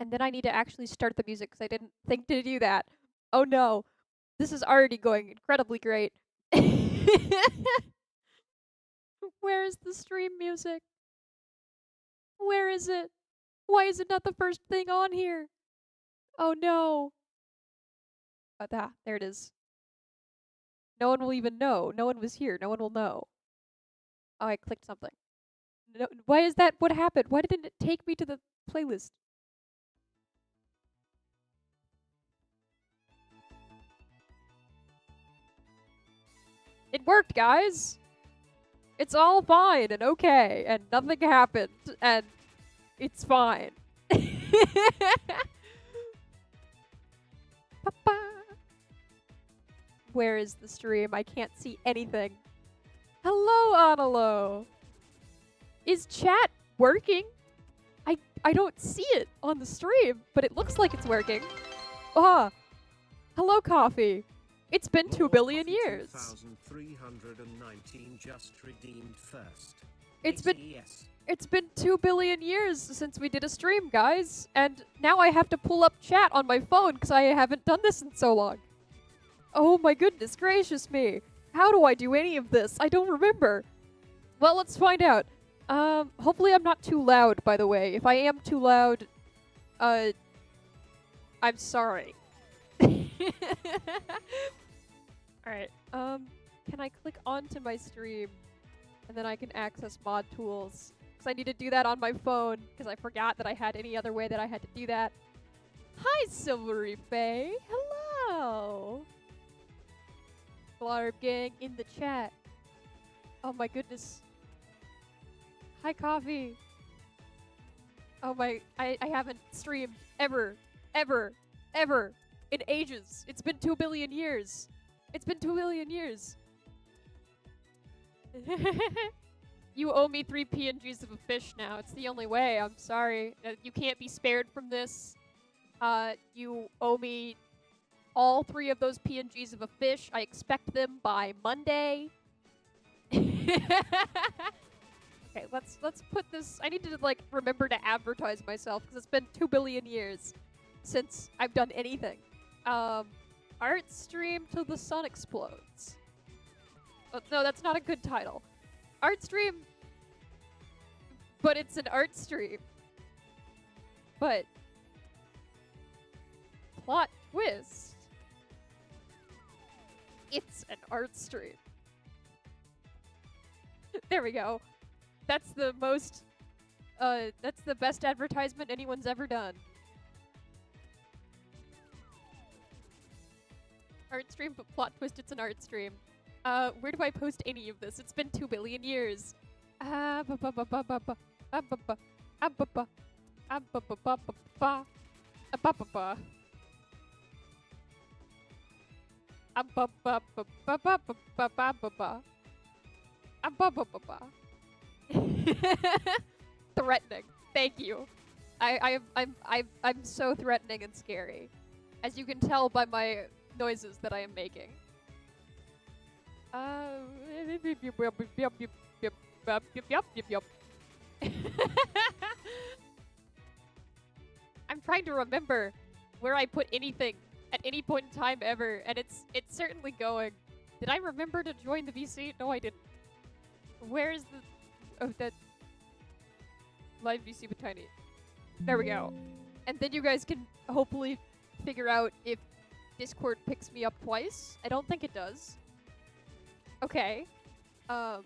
And then I need to actually start the music because I didn't think to do that. Oh no, this is already going incredibly great. Where is the stream music? Where is it? Why is it not the first thing on here? Oh no. There it is. No one will even know. No one was here. No one will know. Oh, I clicked something. No, why is that? What happened? Why didn't it take me to the playlist? It worked, guys. It's all fine and okay, and nothing happened, and it's fine. Where is the stream? I can't see anything. Hello, Analo. Is chat working? I don't see it on the stream, but it looks like it's working. Ah, hello, coffee. It's been 2 billion years. 2,319 just redeemed first. It's been 2 billion years since we did a stream, guys, and now I have to pull up chat on my phone because I haven't done this in so long. Oh my goodness gracious me. How do I do any of this? I don't remember. Well, let's find out. Hopefully I'm not too loud, by the way. If I am too loud, I'm sorry. Alright, can I click onto my stream? And then I can access mod tools. Because I need to do that on my phone, because I forgot that I had any other way that I had to do that. Hi, Silvery Faye! Hello! Blarb gang in the chat. Oh my goodness. Hi, Coffee. Oh my, I haven't streamed ever in ages. It's been 2 billion years. It's been 2 billion years. You owe me 3 PNGs of a fish now. It's the only way. I'm sorry. You can't be spared from this. You owe me all 3 of those PNGs of a fish. I expect them by Monday. Okay, let's put this. I need to like remember to advertise myself because it's been 2 billion years since I've done anything. Art stream till the sun explodes. Oh, no, that's not a good title. Art stream, but it's an art stream. But plot twist. It's an art stream. There we go. That's the most, that's the best advertisement anyone's ever done. Art stream, but plot twist, it's an art stream. Where do I post any of this? It's been 2 billion years. Threatening. Thank you. I'm so threatening and scary, as you can tell by my noises that I am making. I'm trying to remember where I put anything at any point in time ever, and it's certainly going. Did I remember to join the VC? No, I didn't. Where is the... Oh, that... Live VC with Tiny. There we go. And then you guys can hopefully figure out if Discord picks me up twice. I don't think it does. Okay. And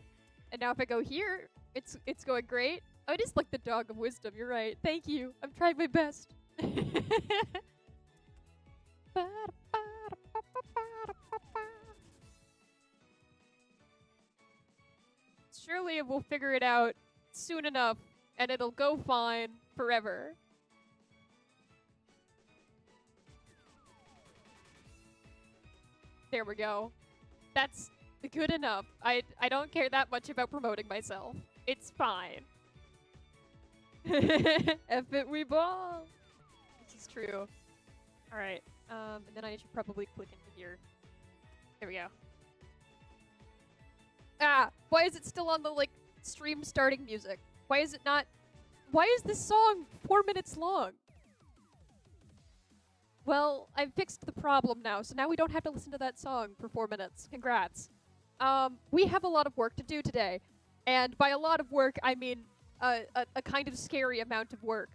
now if I go here, it's going great. Oh, it is like the dog of wisdom. You're right. Thank you. I'm trying my best. Surely we'll figure it out soon enough, and it'll go fine forever. There we go. That's good enough. I don't care that much about promoting myself. It's fine. F it, we ball. This is true. Alright. And then I should probably click into here. There we go. Ah! Why is it still on the, like, stream starting music? Why is it not... Why is this song 4 minutes long? Well, I've fixed the problem now, so now we don't have to listen to that song for 4 minutes. Congrats. We have a lot of work to do today. And by a lot of work, I mean a kind of scary amount of work.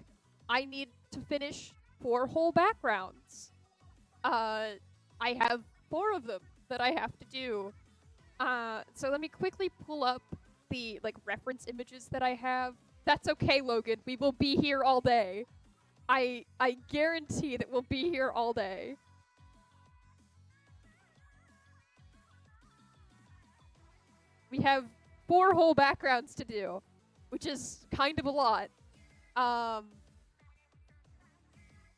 I need to finish 4 whole backgrounds. I have 4 of them that I have to do. So let me quickly pull up the like reference images that I have. That's okay, Logan. We will be here all day. I guarantee that we'll be here all day. We have 4 whole backgrounds to do, which is kind of a lot.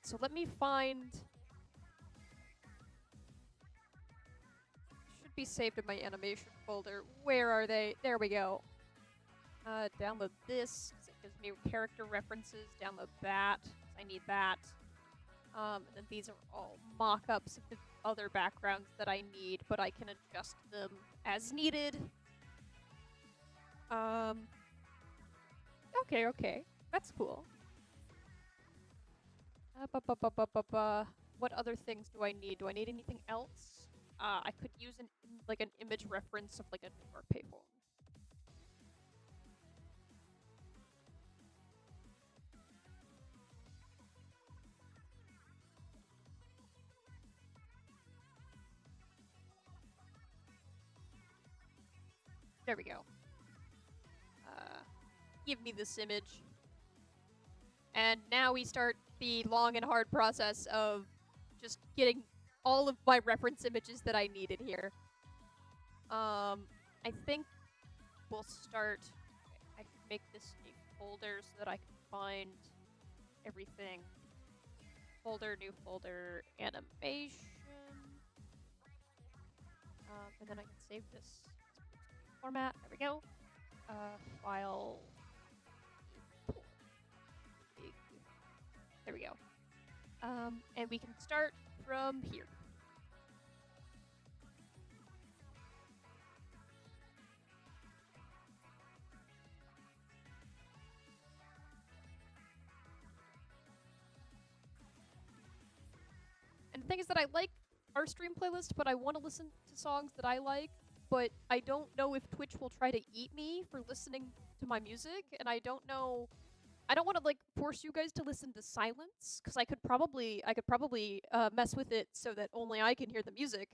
So let me find. Should be saved in my animation folder. Where are they? There we go. Download this, 'cause it gives me character references. Download that, 'cause I need that. And then these are all mock-ups of the other backgrounds that I need, but I can adjust them as needed. Okay. That's cool. What other things do I need? Do I need anything else? I could use an image reference of like a newer payphone. There we go. Give me this image. And now we start the long and hard process of just getting all of my reference images that I needed here. I think we'll start. I can make this a folder so that I can find everything. Folder, new folder, animation. And then I can save this format. There we go. File. There we go. And we can start from here. And the thing is that I like our stream playlist, but I want to listen to songs that I like, but I don't know if Twitch will try to eat me for listening to my music, and I don't know. I don't want to like force you guys to listen to silence, because I could probably mess with it so that only I can hear the music.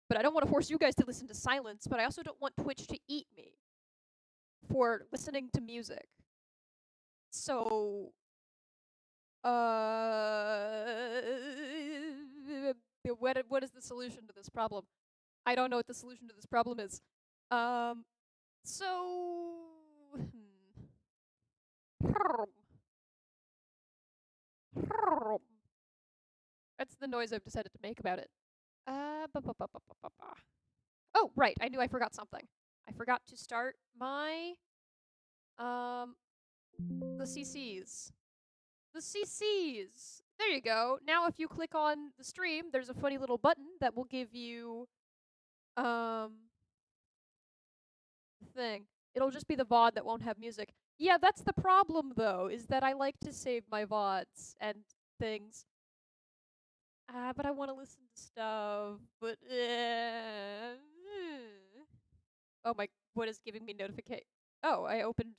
But I don't want to force you guys to listen to silence, but I also don't want Twitch to eat me for listening to music. So what is the solution to this problem? I don't know what the solution to this problem is. So that's the noise I've decided to make about it. Oh, right. I knew I forgot something. I forgot to start my the CCs. The CCs. There you go. Now if you click on the stream, there's a funny little button that will give you thing. It'll just be the VOD that won't have music. Yeah, that's the problem though, is that I like to save my VODs and things. But I want to listen to stuff. But oh my, what is giving me notification? Oh, I opened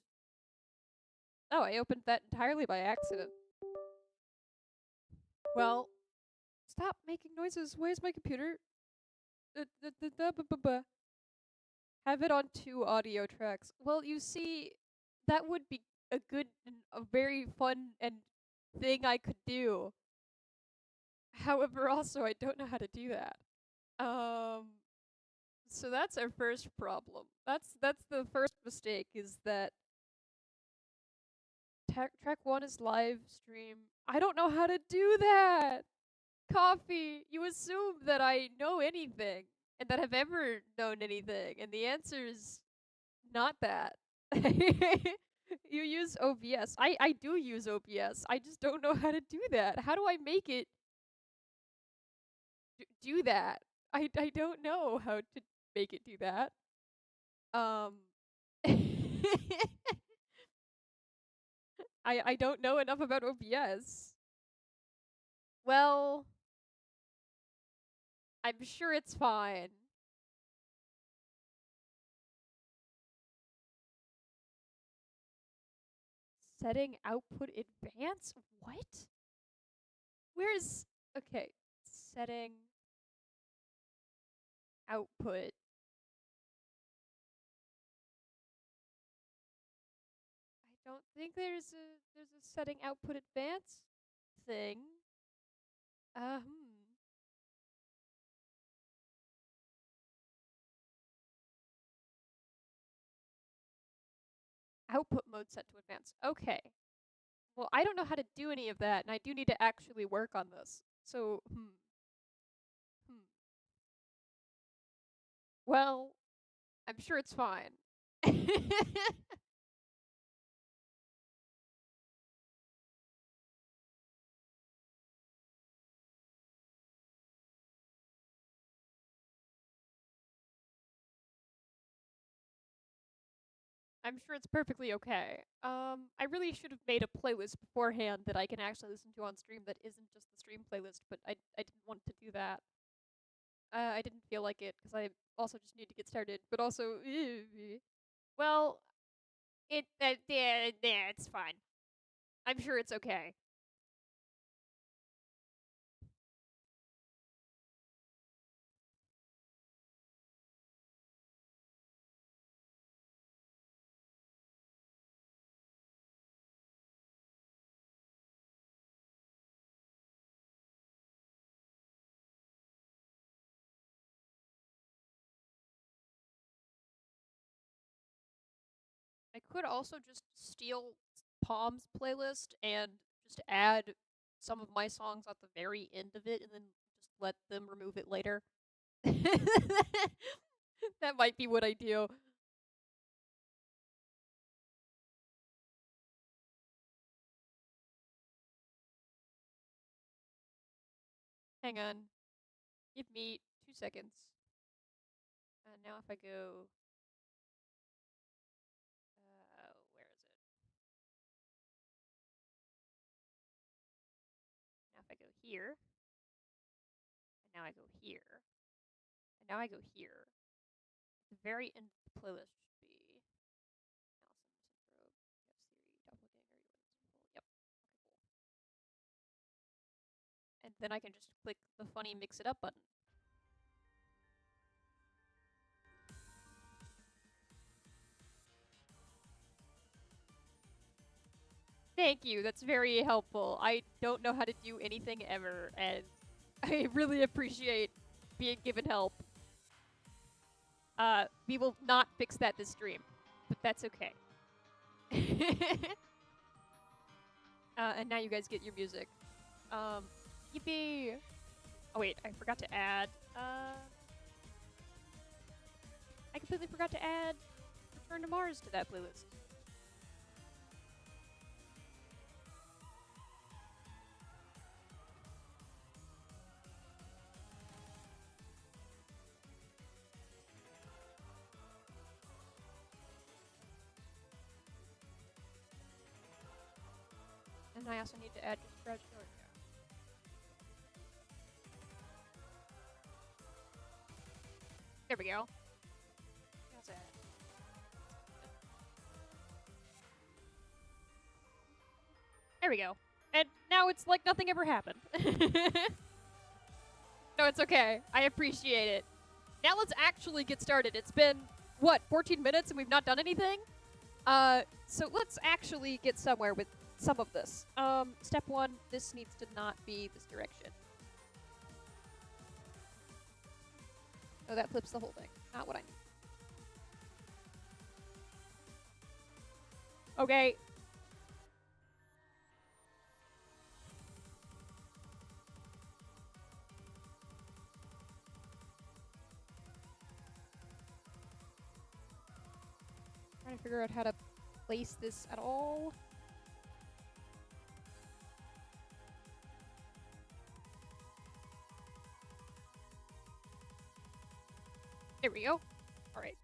that entirely by accident. Well, stop making noises. Why is my computer? Have it on 2 audio tracks. Well, you see, that would be a good, a very fun and thing I could do. However, also I don't know how to do that. So that's our first problem. That's the first mistake, is that track 1 is live stream. I don't know how to do that. Coffee, you assume that I know anything and that I've ever known anything, and the answer is not that. You use OBS. I do use OBS. I just don't know how to do that. How do I make it do that? I don't know how to make it do that. I don't know enough about OBS. Well, I'm sure it's fine. Setting output advance? What? Where's... Okay. Setting output. I don't think there's a setting output advance thing. Hmm. Output mode set to advance. Okay. Well, I don't know how to do any of that, and I do need to actually work on this. So, hmm. Well, I'm sure it's fine. I'm sure it's perfectly okay. I really should have made a playlist beforehand that I can actually listen to on stream that isn't just the stream playlist, but I didn't want to do that. I didn't feel like it because I also just need to get started, but also, well, yeah, it's fine. I'm sure it's okay. I could also just steal Palm's playlist and just add some of my songs at the very end of it and then just let them remove it later. That might be what I do. Hang on. Give me 2 seconds. Now if I go... where is it? Now if I go here, and now I go here, and now I go here, the very end of the playlist should be Allison, Synthrobe, Yes Theory, Doppelganger, Yep. Okay, cool. And then I can just click the funny mix it up button. Thank you. That's very helpful. I don't know how to do anything ever, and I really appreciate being given help. We will not fix that this stream, but that's okay. And now you guys get your music. Yippee! Oh wait, I forgot to add. I completely forgot to add Return to Mars to that playlist. And I also need to add just Garage Door. There we go. That's it. There we go. And now it's like nothing ever happened. No, it's okay. I appreciate it. Now let's actually get started. It's been, what, 14 minutes and we've not done anything? So let's actually get somewhere with some of this. Step 1, this needs to not be this direction. Oh, that flips the whole thing. Not what I need. Okay. Trying to figure out how to place this at all. There we go. All right.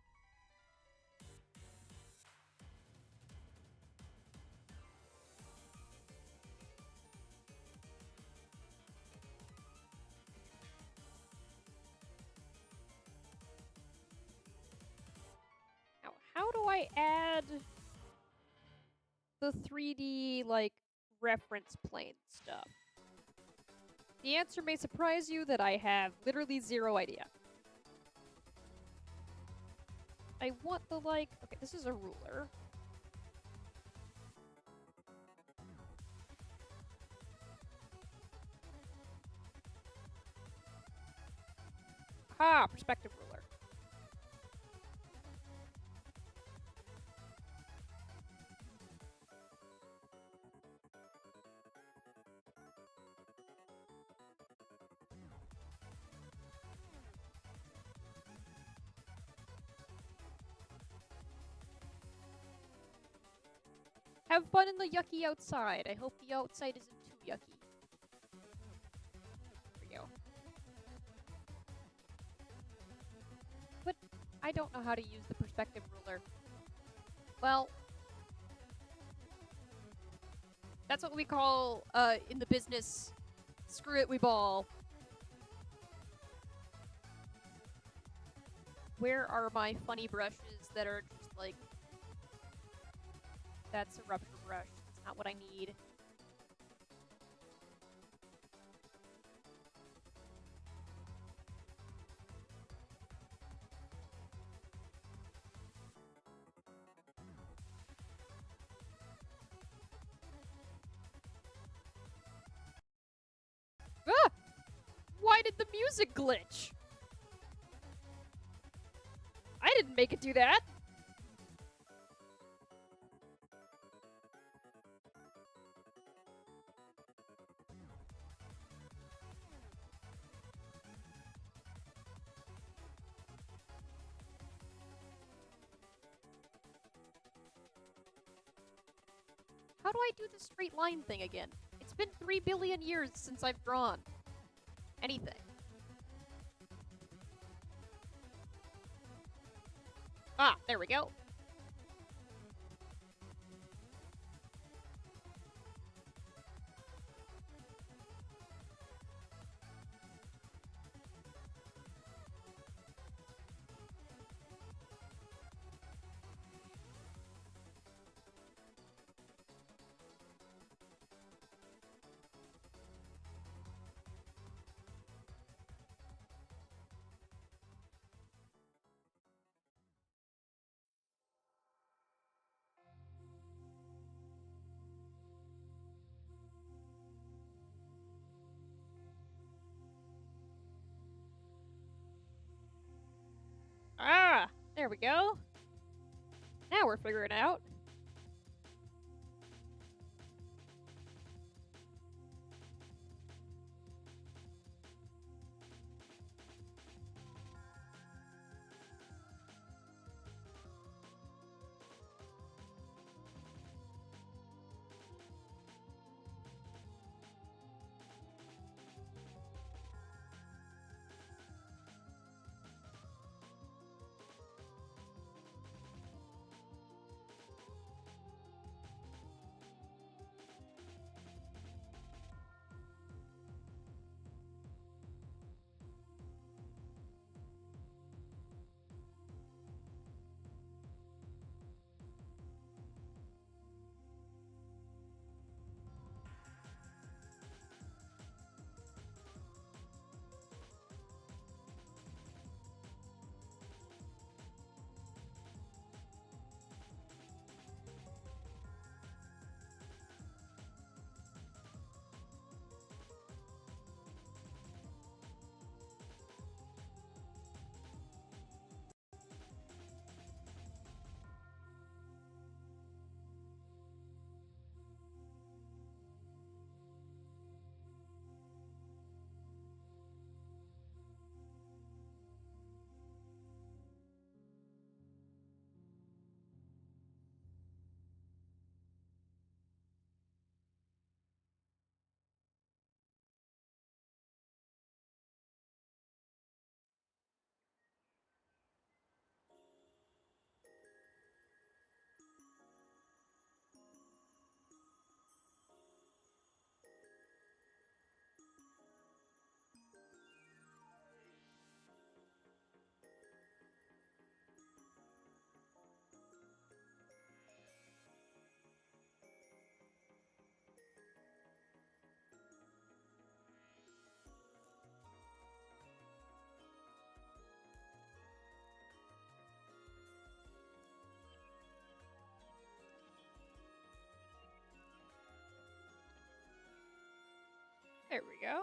I add the 3D, like, reference plane stuff? The answer may surprise you that I have literally zero idea. I want the, like... Okay, this is a ruler. Ah, perspective ruler. Have fun in the yucky outside. I hope the outside isn't too yucky. There we go. But I don't know how to use the perspective ruler. Well, that's what we call, in the business, screw it, we ball. Where are my funny brushes that are just like... That's a rubber brush. That's not what I need. Ah! Why did the music glitch? I didn't make it do that. How do I do the straight line thing again? It's been 3 billion years since I've drawn anything. Ah, there we go. Ah, there we go. Now we're figuring it out. There we go.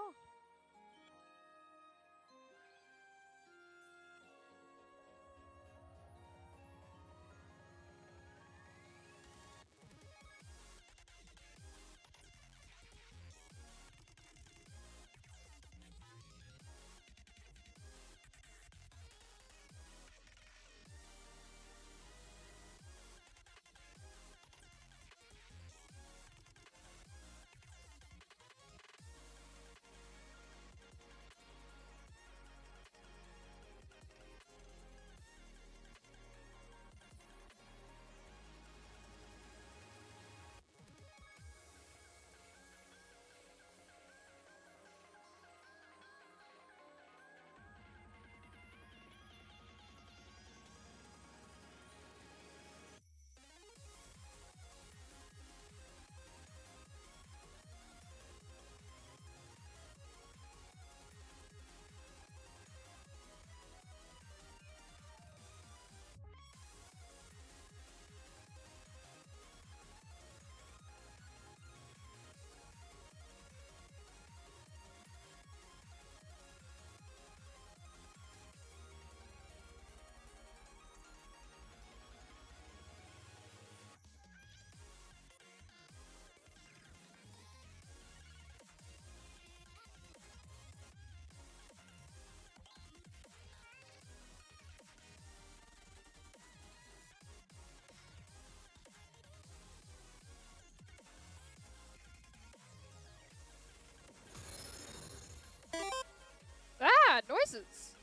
Ah, noises!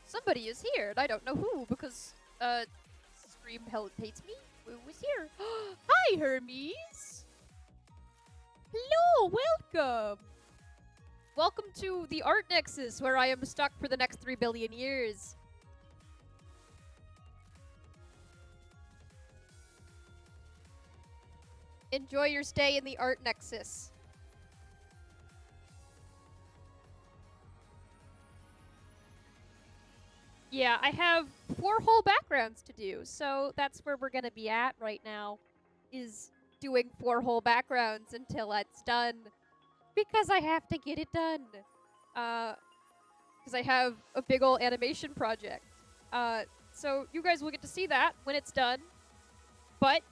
Somebody is here, and I don't know who, because, Scream hates me? Who was here? Hi, Hermes! Hello, welcome! Welcome to the Art Nexus, where I am stuck for the next 3 billion years. Enjoy your stay in the Art Nexus. Yeah, I have 4 whole backgrounds to do, so that's where we're gonna be at right now, is doing 4 whole backgrounds until it's done. Because I have to get it done. Because I have a big ol' animation project. So you guys will get to see that when it's done. But,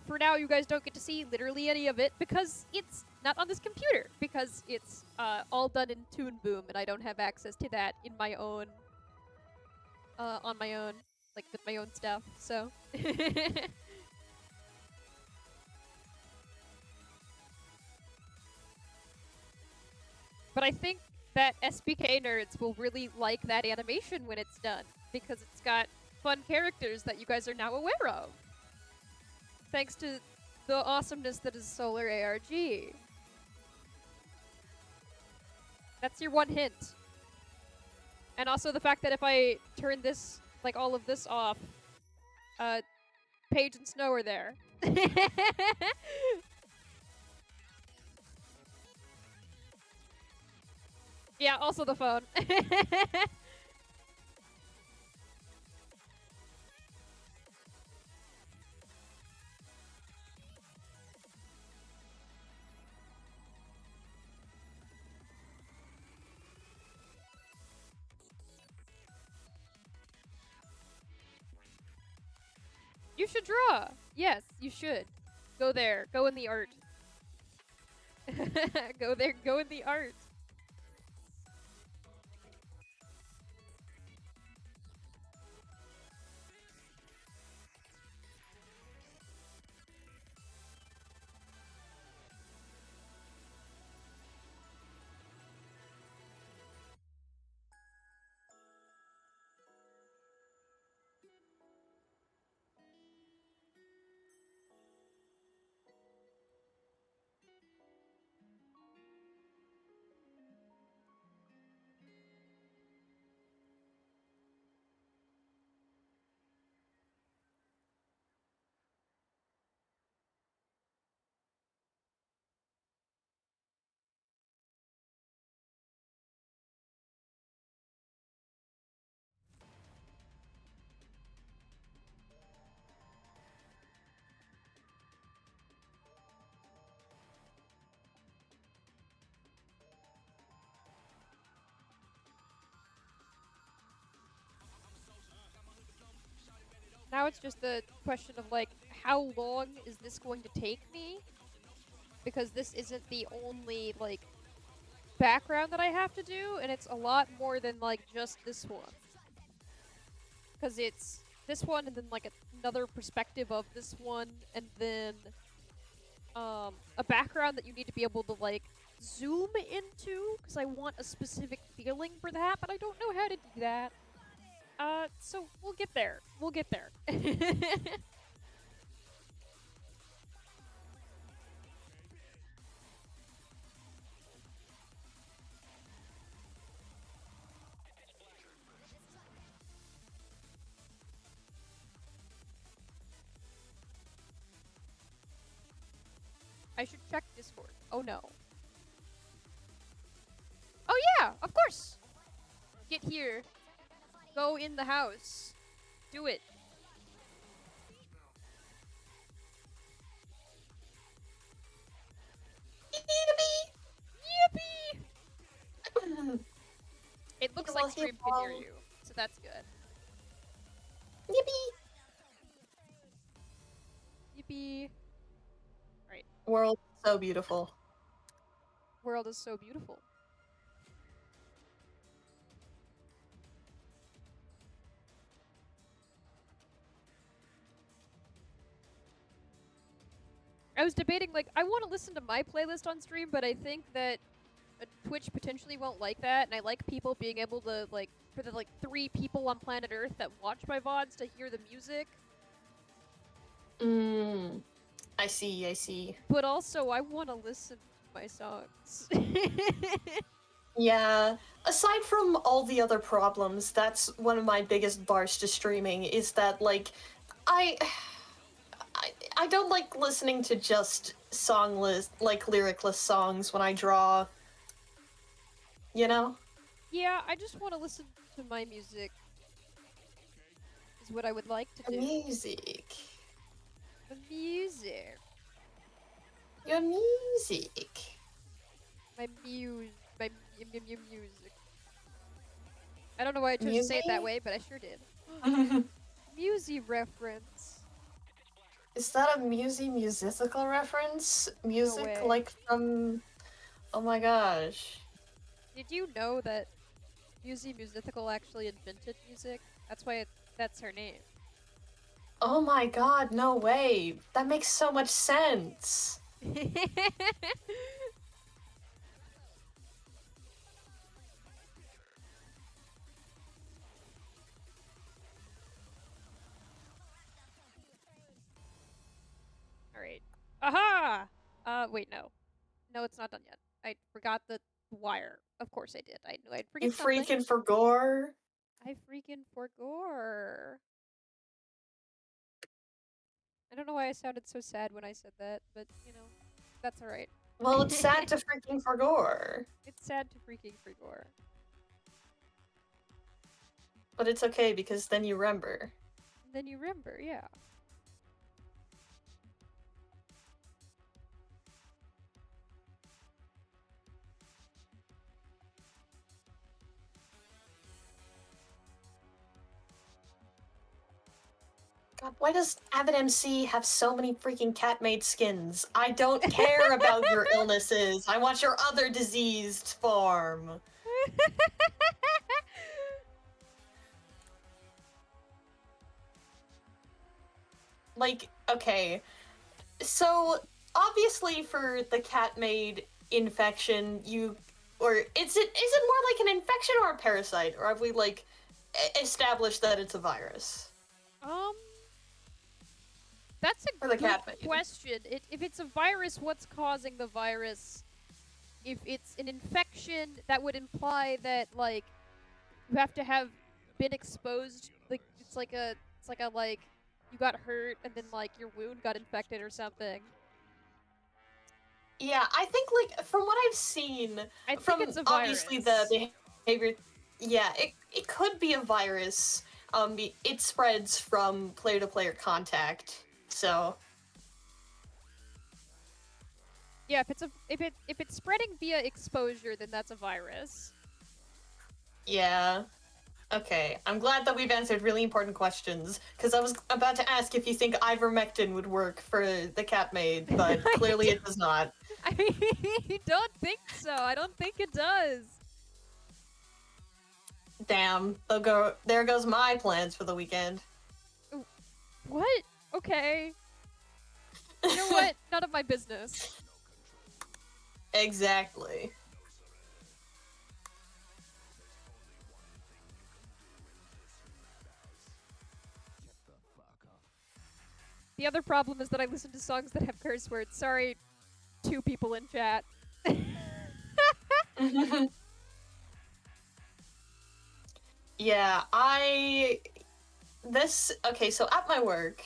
for now, you guys don't get to see literally any of it because it's not on this computer. Because it's, all done in Toon Boom, and I don't have access to that in my own, on my own. Like, with my own stuff, so. But I think that SBK nerds will really like that animation when it's done, because it's got fun characters that you guys are now aware of. Thanks to the awesomeness that is Solar ARG. That's your one hint. And also the fact that if I turn this, like all of this off, Paige and Snow are there. Yeah, also the phone. You should draw. Yes, you should. Go there. Go in the art. Go there. Go in the art. now it's just the question of like, how long is this going to take me? Because this isn't the only like background that I have to do, and it's a lot more than like just this one. Because it's this one, and then like another perspective of this one, and then a background that you need to be able to like zoom into. Because I want a specific feeling for that, but I don't know how to do that. So we'll get there. We'll get there. I should check Discord. Oh no. Oh yeah, of course. Get here. Go in the house. Do it. Yippee! It looks like stream can hear you, so that's good. Yippee! Yippee! Right. World so beautiful. World is so beautiful. I was debating, like, I want to listen to my playlist on stream, but I think that Twitch potentially won't like that, and I like people being able to, like, for the, like, 3 people on planet Earth that watch my VODs to hear the music. I see, I see. But also, I want to listen to my songs. Yeah. Aside from all the other problems, that's one of my biggest bars to streaming, is that, like, I don't like listening to just songless, like, lyricless songs when I draw. You know? Yeah, I just want to listen to my music. Is what I would like to do. Music. The music. Your music. My music. I don't know why I chose to say it that way, but I sure did. Musy reference. Is that a musical reference? Music way. like from... Oh my gosh. Did you know that Musy Musical actually invented music? That's why that's her name. Oh my god, no way. That makes so much sense. Alright. Aha! Wait, no. No, it's not done yet. I forgot the wire. Of course I did. I knew I'd forget You something. freaking forgore. I freaking forgore. I don't know why I sounded so sad when I said that, but, you know, that's alright. Well, it's sad to freaking forgore. It's sad to freaking forgore. But it's okay, because then you remember. Then you remember, yeah. God, why does Avid MC have so many freaking cat-made skins? I don't care about your illnesses. I want your other diseased form. Like, okay. So, obviously for the cat-made infection, or is it more like an infection or a parasite? Or have we, like, established that it's a virus? That's a For the good cat-made. question. If it's a virus, what's causing the virus? If it's an infection, that would imply that, like, you have to have been exposed. Like, it's like you got hurt and then, like, your wound got infected or something. Yeah, I think, like, from what I've seen, I think from it's a obviously virus. the behavior, yeah, it could be a virus. It spreads from player-to-player contact, so... Yeah, if it's spreading via exposure, then that's a virus. Yeah. Okay, I'm glad that we've answered really important questions, because I was about to ask if you think ivermectin would work for the cat maid, but clearly it does not. I don't think so. I don't think it does. Damn, there goes my plans for the weekend. What? Okay. You know what? None of my business. Exactly. The other problem is that I listen to songs that have curse words. Sorry, 2 people in chat. Yeah, okay, so at my work,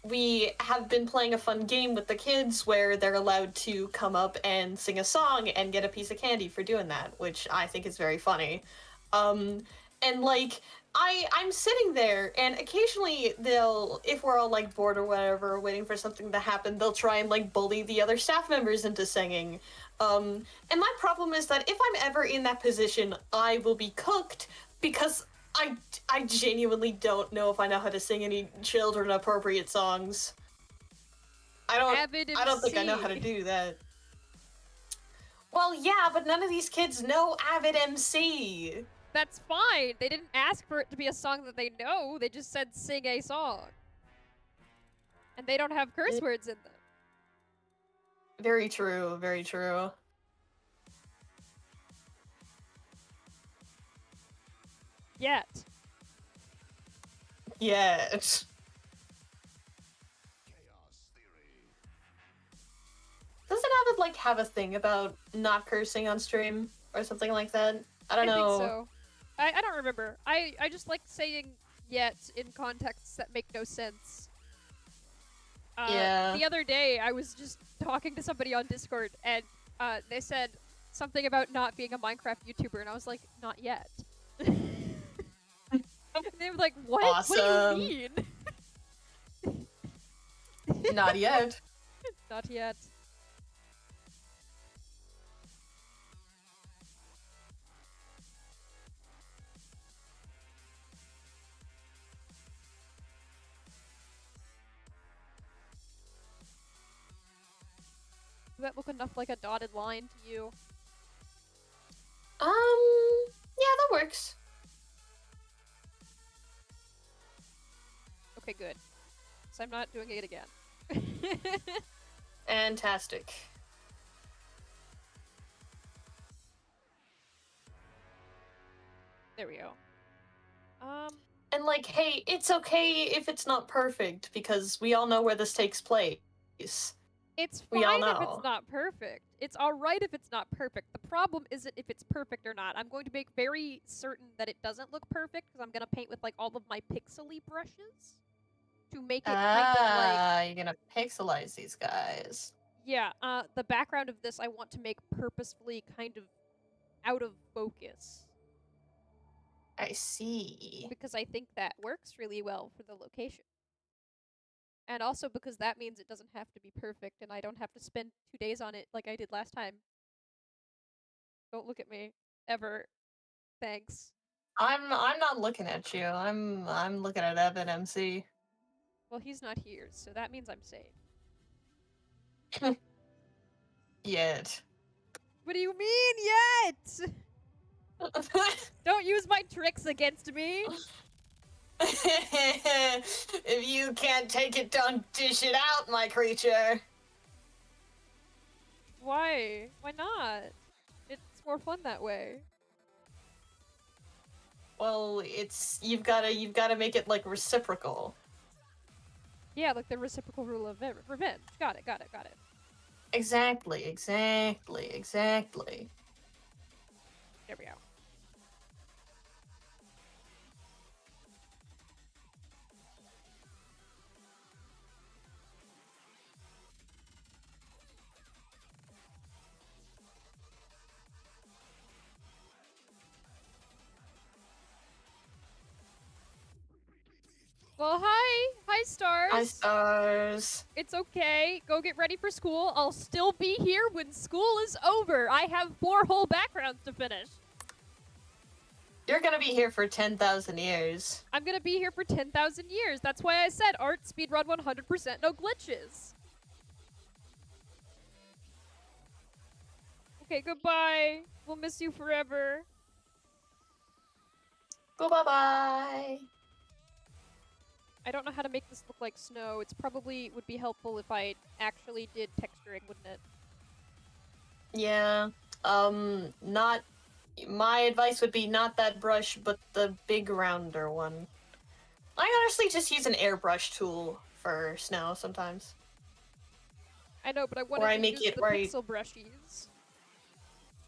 we have been playing a fun game with the kids where they're allowed to come up and sing a song and get a piece of candy for doing that, which I think is very funny. And like I'm sitting there and occasionally they'll, if we're all like bored or whatever, waiting for something to happen, they'll try and like bully the other staff members into singing. And my problem is that if I'm ever in that position, I will be cooked because I genuinely don't know if I know how to sing any children appropriate songs. Avid I don't think I know how to do that. Well, yeah, but none of these kids know Avid MC. That's fine. They didn't ask for it to be a song that they know. They just said sing a song. And they don't have curse words in them. Very true, very true. Yet. Yet. Doesn't Avid like have a thing about not cursing on stream or something like that? I don't know. I think so. I don't remember. I just like saying yet in contexts that make no sense. Yeah. The other day, I was just talking to somebody on Discord, and they said something about not being a Minecraft YouTuber, and I was like, not yet. They were like, what? Awesome. What do you mean? Not yet. Not yet. Does that look enough like a dotted line to you? Yeah, that works. Okay, good. So I'm not doing it again. Fantastic. There we go. And like, hey, it's okay if it's not perfect because we all know where this takes place. It's fine We all if know. it's not perfect. It's alright if it's not perfect. The problem isn't if it's perfect or not. I'm going to make very certain that it doesn't look perfect because I'm going to paint with like all of my pixely brushes to make it kind of like... You're gonna pixelize these guys. Yeah, the background of this I want to make purposefully kind of out of focus. I see. Because I think that works really well for the location. And also because that means it doesn't have to be perfect and I don't have to spend 2 days on it like I did last time. Don't look at me. Ever. Thanks. I'm not looking at you. I'm looking at Evan MC. Well, he's not here, so that means I'm safe. Yet. What do you mean, yet? Don't use my tricks against me. If you can't take it, don't dish it out, my creature. Why? Why not? It's more fun that way. Well, you've gotta make it like reciprocal. Yeah, like the reciprocal rule of revenge. Got it. Exactly. There we go. Well, hi! Hi, Stars! Hi, Stars. It's okay. Go get ready for school. I'll still be here when school is over. I have 4 whole backgrounds to finish. You're gonna be here for 10,000 years. I'm gonna be here for 10,000 years. That's why I said art speedrun 100%, no glitches. Okay, goodbye. We'll miss you forever. Go bye-bye. I don't know how to make this look like snow. It's probably would be helpful if I actually did texturing, wouldn't it? Yeah. Not... My advice would be not that brush, but the big rounder one. I honestly just use an airbrush tool for snow sometimes. I know, but I Or wanted I to make use it the right. pixel brushies.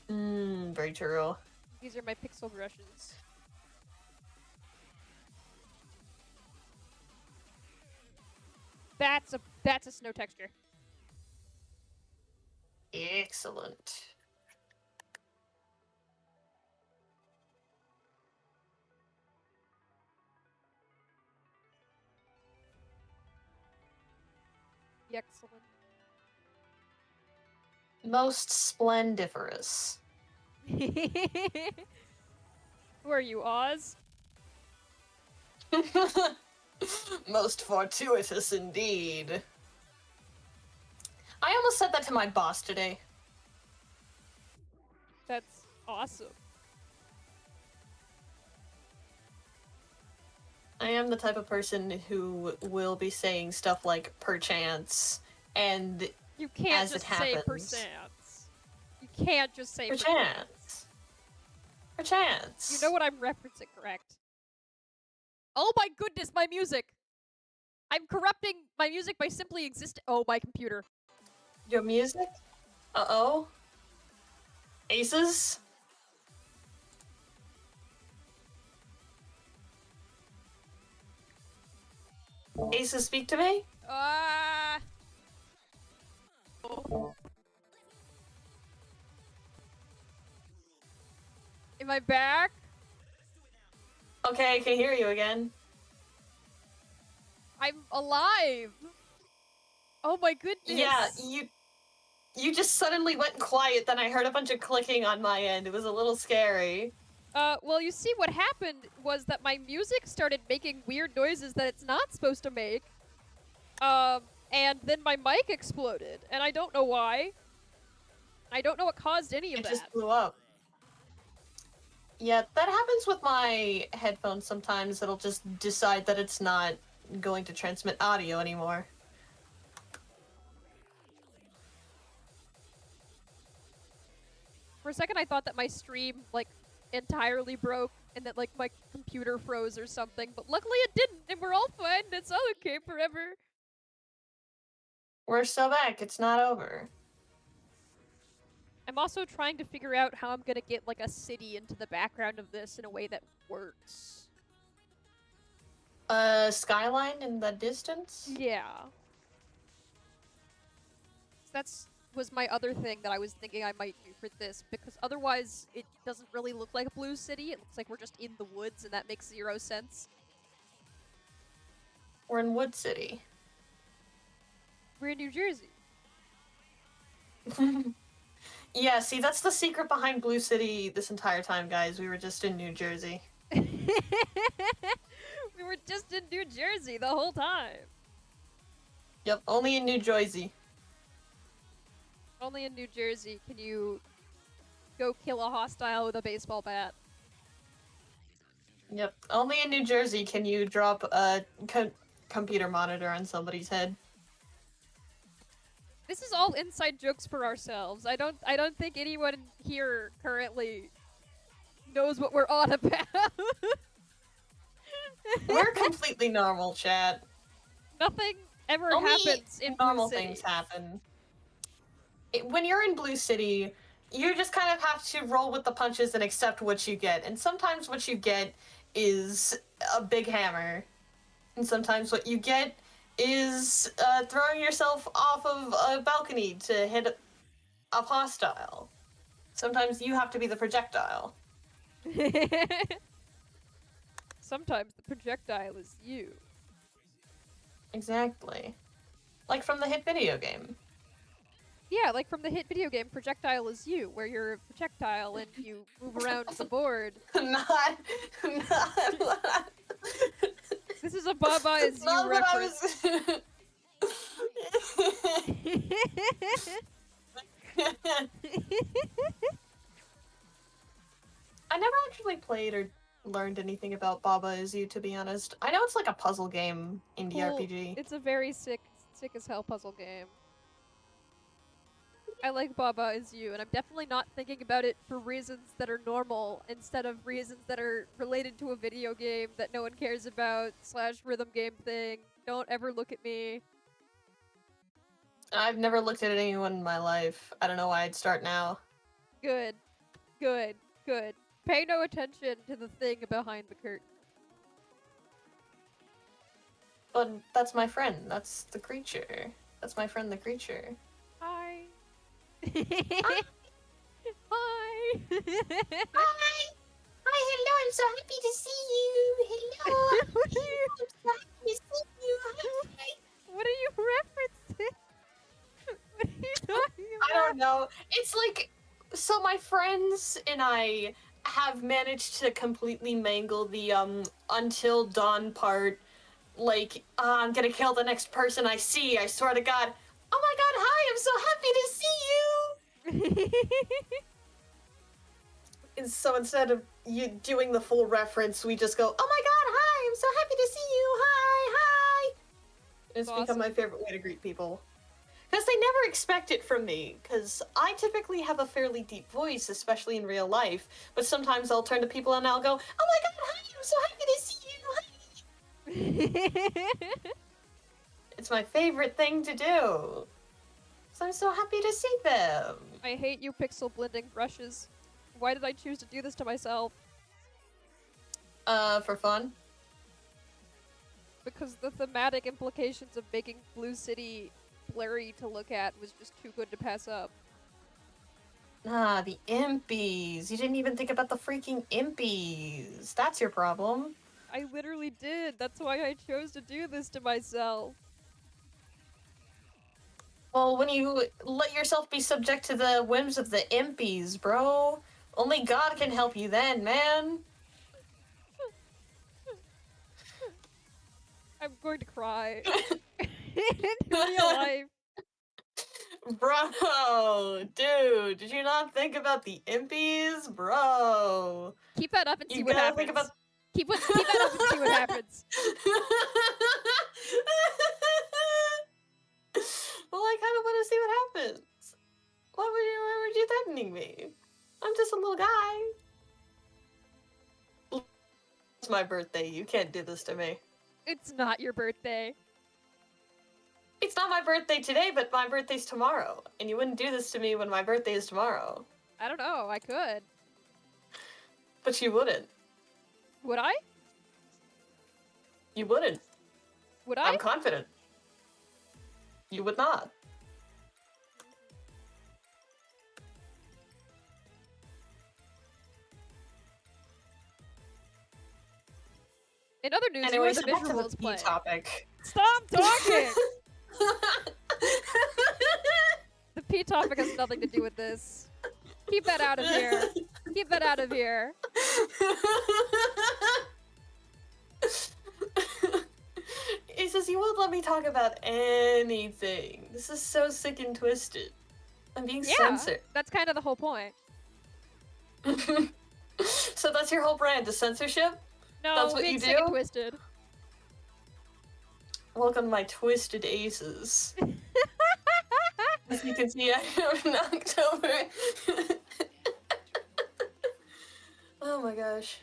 Very true. These are my pixel brushes. That's a snow texture. Excellent. Excellent. Most splendiferous. Who are you, Oz? Most fortuitous indeed. I almost said that to my boss today. That's awesome. I am the type of person who will be saying stuff like perchance, and You can't as just it say happens. percents. You can't just say perchents. Perchance. Perchance. You know what I'm referencing, correct? Oh my goodness, my music! I'm corrupting my music by simply existing. Oh, my computer. Your music? Uh-oh. Aces? Aces, speak to me? Ah. Am I back? Okay, I can hear you again. I'm alive. Oh my goodness. Yeah, you just suddenly went quiet, then I heard a bunch of clicking on my end. It was a little scary. Well, you see, what happened was that my music started making weird noises that it's not supposed to make. And then my mic exploded, and I don't know why. I don't know what caused any of It that. just blew up. Yeah, that happens with my headphones sometimes. It'll just decide that it's not going to transmit audio anymore. For a second, I thought that my stream, like, entirely broke and that, like, my computer froze or something, but luckily it didn't, and we're all fine. It's all okay forever. We're still back. It's not over. I'm also trying to figure out how I'm gonna get, like, a city into the background of this in a way that works. Skyline in the distance? Yeah. That's was my other thing that I was thinking I might do for this, because otherwise it doesn't really look like a blue city. It looks like we're just in the woods, and that makes zero sense. We're in Wood City. We're in New Jersey. Yeah, see, that's the secret behind Blue City this entire time, guys. We were just in New Jersey. We were just in New Jersey the whole time. Yep, only in New Jersey. Only in New Jersey can you go kill a hostile with a baseball bat. Yep, only in New Jersey can you drop a computer monitor on somebody's head. This is all inside jokes for ourselves. I don't think anyone here currently knows what we're on about. We're completely normal, chat. Nothing ever Only happens in normal Blue City. things happen. When you're in Blue City, you just kind of have to roll with the punches and accept what you get. And sometimes what you get is a big hammer. And sometimes what you get is throwing yourself off of a balcony to hit a hostile. Sometimes you have to be the projectile. Sometimes the projectile is you. Exactly. Like from the hit video game. Yeah, like from the hit video game Projectile is You, where you're a projectile and you move around the board. Not what This is a Baba is You not what I reference. was. I never actually played or learned anything about Baba Is You, to be honest. I know it's like a puzzle game, indie Cool. RPG. It's a very sick as hell puzzle game. I like Baba Is You, and I'm definitely not thinking about it for reasons that are normal instead of reasons that are related to a video game that no one cares about / rhythm game thing. Don't ever look at me. I've never looked at anyone in my life. I don't know why I'd start now. Good. Good. Good. Pay no attention to the thing behind the curtain. But that's my friend. That's the creature. That's my friend, the creature. Hi. Hi. Hi. Hi. Hi, hello. I'm so happy to see you. Hello. What are you? I'm so happy to see you. Hi. What are you referencing? What are you talking about? I don't know. It's like, so my friends and I have managed to completely mangle the until dawn part. Like, I'm gonna kill the next person I see. I swear to God. Oh my God! Hi! I'm so happy to see you. And so instead of you doing the full reference, we just go, "Oh my God! Hi! I'm so happy to see you. Hi! Hi!" It's Awesome. become my favorite way to greet people. Because they never expect it from me, because I typically have a fairly deep voice, especially in real life, but sometimes I'll turn to people and I'll go, "Oh my God, hi, I'm so happy to see you, hi." It's my favorite thing to do. So I'm so happy to see them. I hate you pixel blending brushes. Why did I choose to do this to myself? For fun? Because the thematic implications of making Blue City blurry to look at was just too good to pass up. Ah, the impies. You didn't even think about the freaking impies. That's your problem. I literally did. That's why I chose to do this to myself. Well, when you let yourself be subject to the whims of the impies, bro, only God can help you then, man. I'm going to cry. In real life. Bro, dude, did you not think about the impies? Bro. Keep that up and see You what gotta happens. think about... Keep that up and see what happens. Well, I kind of want to see what happens. Why were you threatening me? I'm just a little guy. It's my birthday. You can't do this to me. It's not your birthday. It's not my birthday today, but my birthday's tomorrow. And you wouldn't do this to me when my birthday is tomorrow. I don't know. I could. But you wouldn't. Would I? You wouldn't. Would I? I'm confident. You would not. In other news, Anyways, you are the back to visuals the play. topic. Stop talking! The P topic has nothing to do with this. Keep that out of here. Keep that out of here. He says you won't let me talk about anything. This is so sick and twisted. I'm being censored. That's kind of the whole point. So that's your whole brand, is censorship? No, That's what being you sick and do? twisted. Welcome to my twisted aces. As you can see, I have an October. Oh my gosh.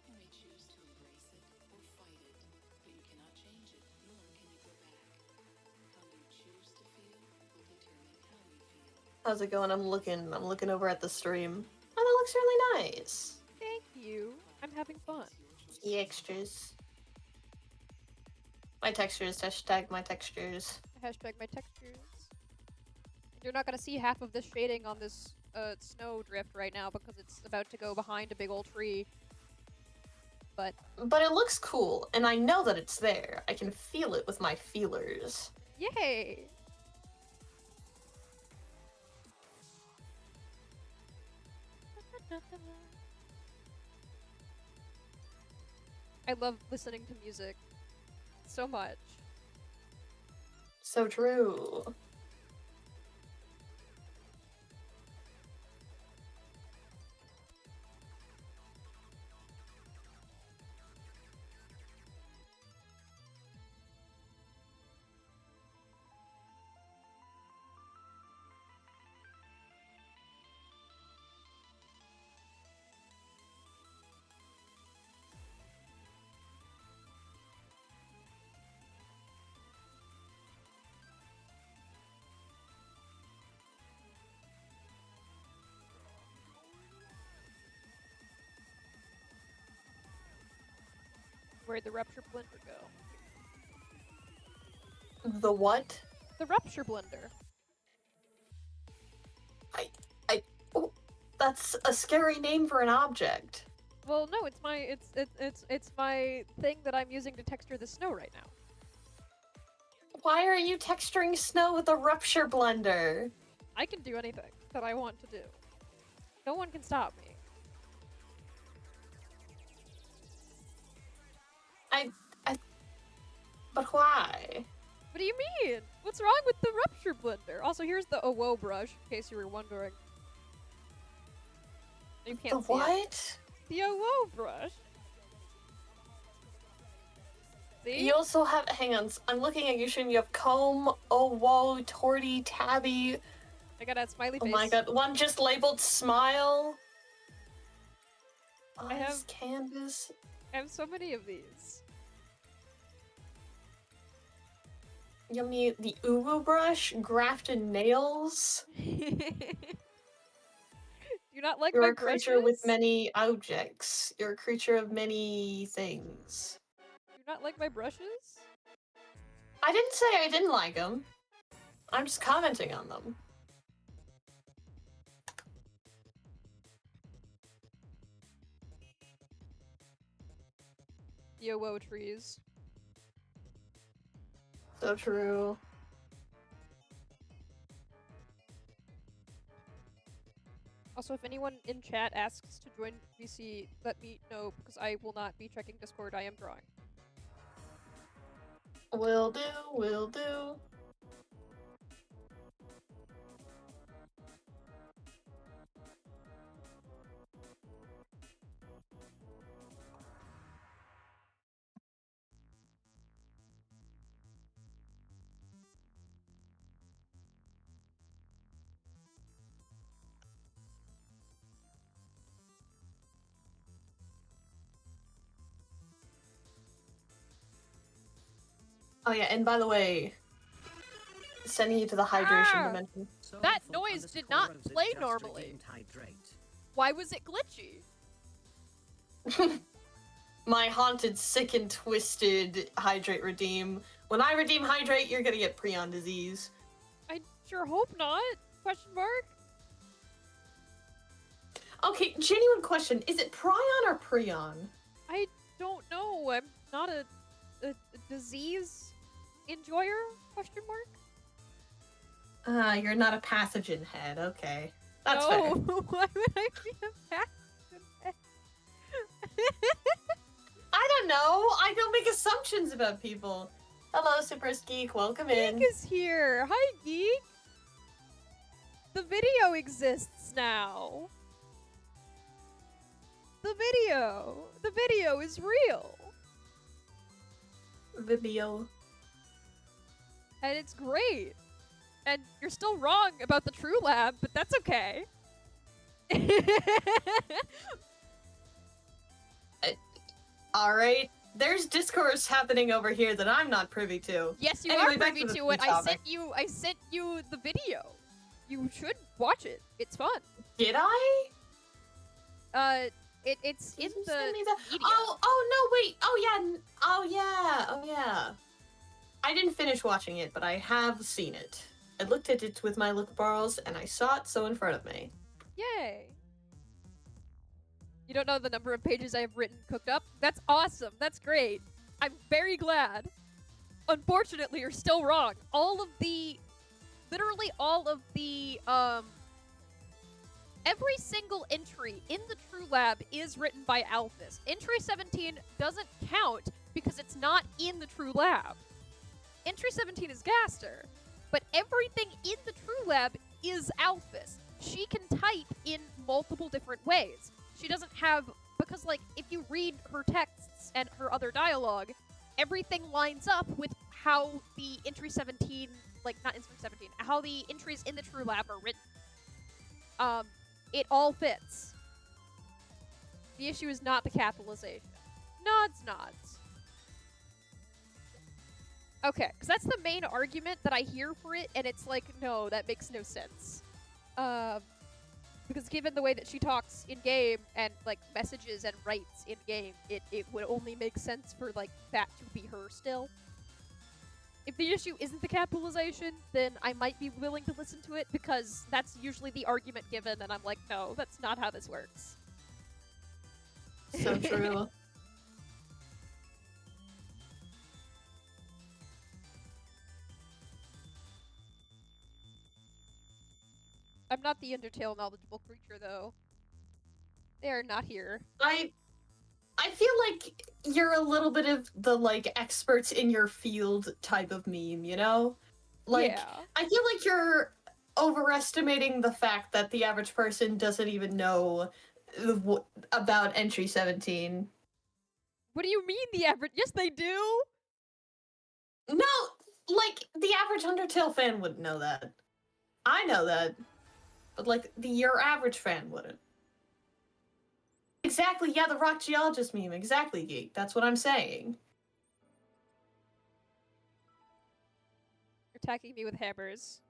You may choose to embrace it or fight it, but you cannot change it, nor can you go back. How you choose to feel will determine how you feel. How's it going? I'm looking over at the stream. Oh, that looks really nice. Thank you. I'm having fun. The extras. My textures, hashtag my textures. Hashtag my textures. You're not gonna see half of this shading on this snow drift right now because it's about to go behind a big old tree. But it looks cool, and I know that it's there. I can feel it with my feelers. yay! I love listening to music so much. So true. Where'd the rupture blender go? The what? The rupture blender. Oh, that's a scary name for an object. Well, no, it's my it's my thing that I'm using to texture the snow right now. Why are you texturing snow with a rupture blender? I can do anything that I want to do. No one can stop me. But why? What do you mean? What's wrong with the rupture blender? Also, here's the whoa brush, in case you were wondering. You The can't see it. what? The whoa brush. See? You also have. Hang on. I'm looking at you, Shin. You have comb, oh whoa, torty, tabby. I got a smiley Oh face. my god. One just labeled smile. I have- Eyes, canvas. I have so many of these. Yummy. The uwu brush, grafted nails. Do you not like You're my a creature with brushes? many objects. You're a creature of many things. Do you not like my brushes? I didn't say I didn't like them. I'm just commenting on them. The whoa trees. So true. Also, if anyone in chat asks to join VC, let me know, because I will not be checking Discord. I am drawing. Will do, will do. Oh yeah, and by the way, sending you to the hydration Ah! dimension. That noise did not play normally. Why was it glitchy? My haunted, sick, and twisted hydrate redeem. When I redeem hydrate, you're gonna get prion disease. I sure hope not. Question mark? Okay, genuine question. Is it prion or prion? I don't know. I'm not a disease enjoyer? Question mark? You're not a pathogen head. Okay. That's no. fair. Why would I be a pathogen? I don't know. I don't make assumptions about people. Hello, Super Geek. Welcome in. Geek is here. Hi, Geek. The video exists now. The video is real. Vibio. And it's great. And you're still wrong about the True Lab, but that's okay. Alright. There's discourse happening over here that I'm not privy to. Yes, you Anyway, are back privy to the to it. topic. I sent you the video. You should watch it. It's fun. Did I? It's in Did you the send me that? media. Oh no, wait. Oh yeah. I didn't finish watching it, but I have seen it. I looked at it with my look bars, and I saw it so in front of me. Yay. You don't know the number of pages I have written cooked up? That's awesome. That's great. I'm very glad. Unfortunately, you're still wrong. Literally all of the every single entry in the True Lab is written by Alphys. Entry 17 doesn't count because it's not in the True Lab. Entry 17 is Gaster, but everything in the True Lab is Alphys. She can type in multiple different ways. She doesn't have, because like, if you read her texts and her other dialogue, everything lines up with how the Entry 17, like, not Entry 17, how the entries in the True Lab are written. It all fits. The issue is not the capitalization. No, it's not. Okay, because that's the main argument that I hear for it, and it's like, no, that makes no sense. Because given the way that she talks in-game, and, like, messages and writes in-game, it would only make sense for, like, that to be her still. If the issue isn't the capitalization, then I might be willing to listen to it, because that's usually the argument given, and I'm like, no, that's not how this works. So true. I'm not the Undertale knowledgeable creature, though. They are not here. I feel like you're a little bit of the, like, experts in your field type of meme, you know? Like, Yeah. I feel like you're overestimating the fact that the average person doesn't even know about Entry 17. What do you mean the average? Yes, they do! No, like, the average Undertale fan wouldn't know that. I know that. But, like, your average fan wouldn't. Exactly, yeah, the rock geologist meme. Exactly, Geek. That's what I'm saying. You're attacking me with hammers.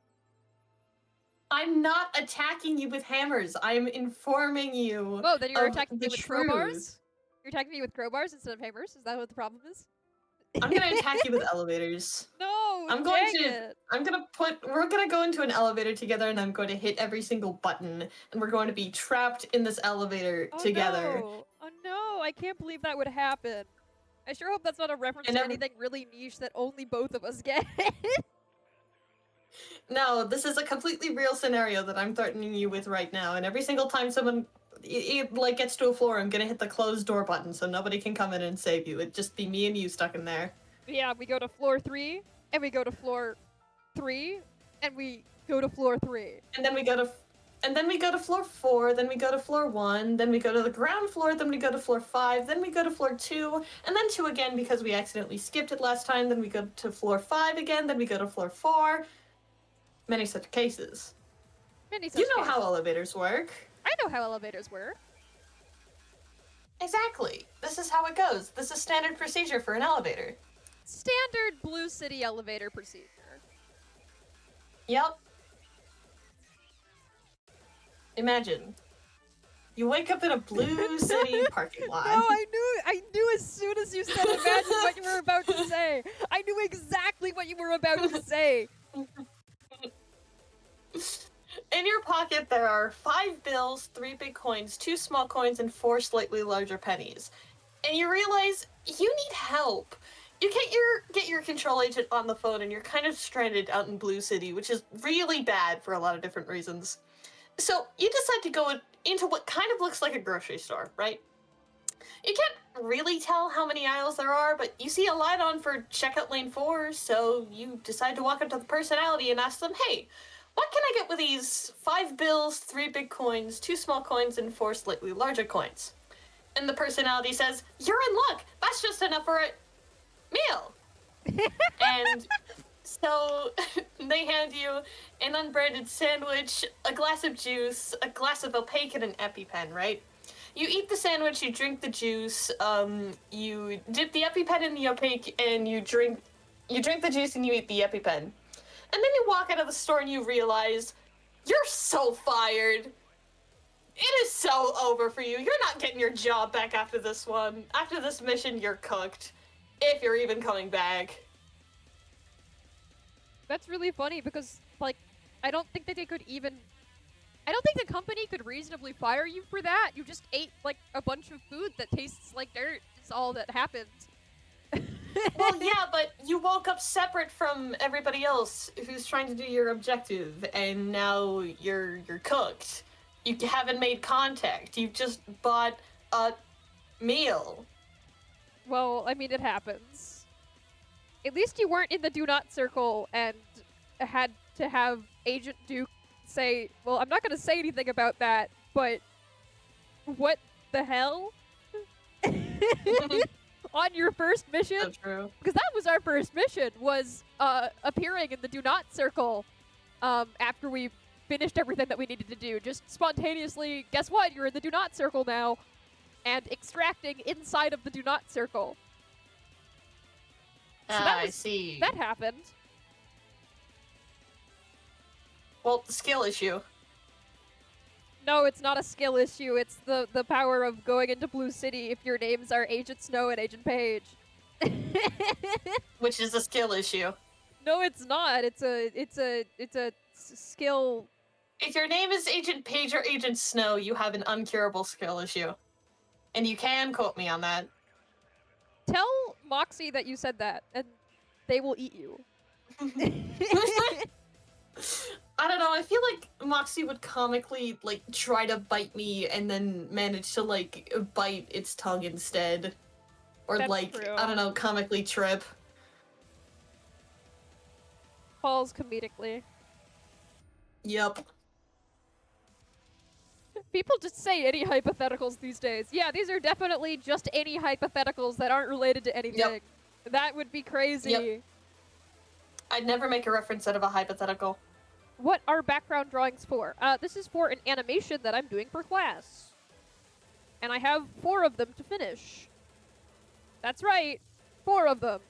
I'm not attacking you with hammers. I'm informing you. Oh, then you're of attacking me the with truth. crowbars? You're attacking me with crowbars instead of hammers? Is that what the problem is? I'm gonna attack you with elevators. No, I'm going dang to. it. We're gonna go into an elevator together, and I'm going to hit every single button, and we're going to be trapped in this elevator together. No. Oh no, I can't believe that would happen. I sure hope that's not a reference And to anything really niche that only both of us get. No, this is a completely real scenario that I'm threatening you with right now, and every single time someone like gets to a floor, I'm gonna hit the close door button so nobody can come in and save you. It'd just be me and you stuck in there. Yeah, we go to floor 3, and we go to floor 3, and we go to floor 3. And then we go to floor 4, then we go to floor 1, then we go to the ground floor, then we go to floor 5, then we go to floor 2, and then 2 again because we accidentally skipped it last time, then we go to floor 5 again, then we go to floor 4. Many such cases. Many such You know cases. how elevators work. I know how elevators work. Exactly. This is how it goes. This is standard procedure for an elevator. Standard Blue City elevator procedure. Yep. Imagine. You wake up in a Blue City parking lot. No, I knew as soon as you said imagine what you were about to say. I knew exactly what you were about to say. In your pocket, there are 5 bills, 3 big coins, 2 small coins, and 4 slightly larger pennies. And you realize you need help. You get your control agent on the phone, and you're kind of stranded out in Blue City, which is really bad for a lot of different reasons. So you decide to go into what kind of looks like a grocery store, right? You can't really tell how many aisles there are, but you see a light on for checkout lane 4, so you decide to walk up to the personality and ask them, hey, what can I get with these 5 bills, 3 big coins, 2 small coins, and 4 slightly larger coins? And the personality says, you're in luck! That's just enough for a meal! And so they hand you an unbranded sandwich, a glass of juice, a glass of opaque, and an EpiPen, right? You eat the sandwich, you drink the juice, you dip the EpiPen in the opaque, and you drink the juice and you eat the EpiPen. And then you walk out of the store and you realize you're so fired. It is so over for you. You're not getting your job back after this one. After this mission, you're cooked. If you're even coming back. That's really funny because, like, I don't think that they could even... I don't think the company could reasonably fire you for that. You just ate, like, a bunch of food that tastes like dirt. It's all that happened. Well, yeah, but you woke up separate from everybody else who's trying to do your objective, and now you're cooked. You haven't made contact. You've just bought a meal. Well, I mean, it happens. At least you weren't in the do not circle and had to have Agent Duke say, well, I'm not going to say anything about that, but what the hell? On your first mission? So true. Because that was our first mission, was appearing in the do not circle after we finished everything that we needed to do. Just spontaneously, guess what? You're in the do not circle now. And extracting inside of the do not circle. So I see. That happened. Well, skill issue. No, it's not a skill issue. It's the power of going into Blue City if your names are Agent Snow and Agent Page. Which is a skill issue. No, it's not. It's a skill. If your name is Agent Page or Agent Snow, you have an uncurable skill issue. And you can quote me on that. Tell Moxie that you said that, and they will eat you. I don't know, I feel like Moxie would comically, like, try to bite me and then manage to, like, bite its tongue instead. Or, That's like, true. I don't know, comically trip. Falls comedically. Yep. People just say any hypotheticals these days. Yeah, these are definitely just any hypotheticals that aren't related to anything. Yep. That would be crazy. Yep. I'd never make a reference out of a hypothetical. What are background drawings for? This is for an animation that I'm doing for class. And I have 4 of them to finish. That's right, 4 of them.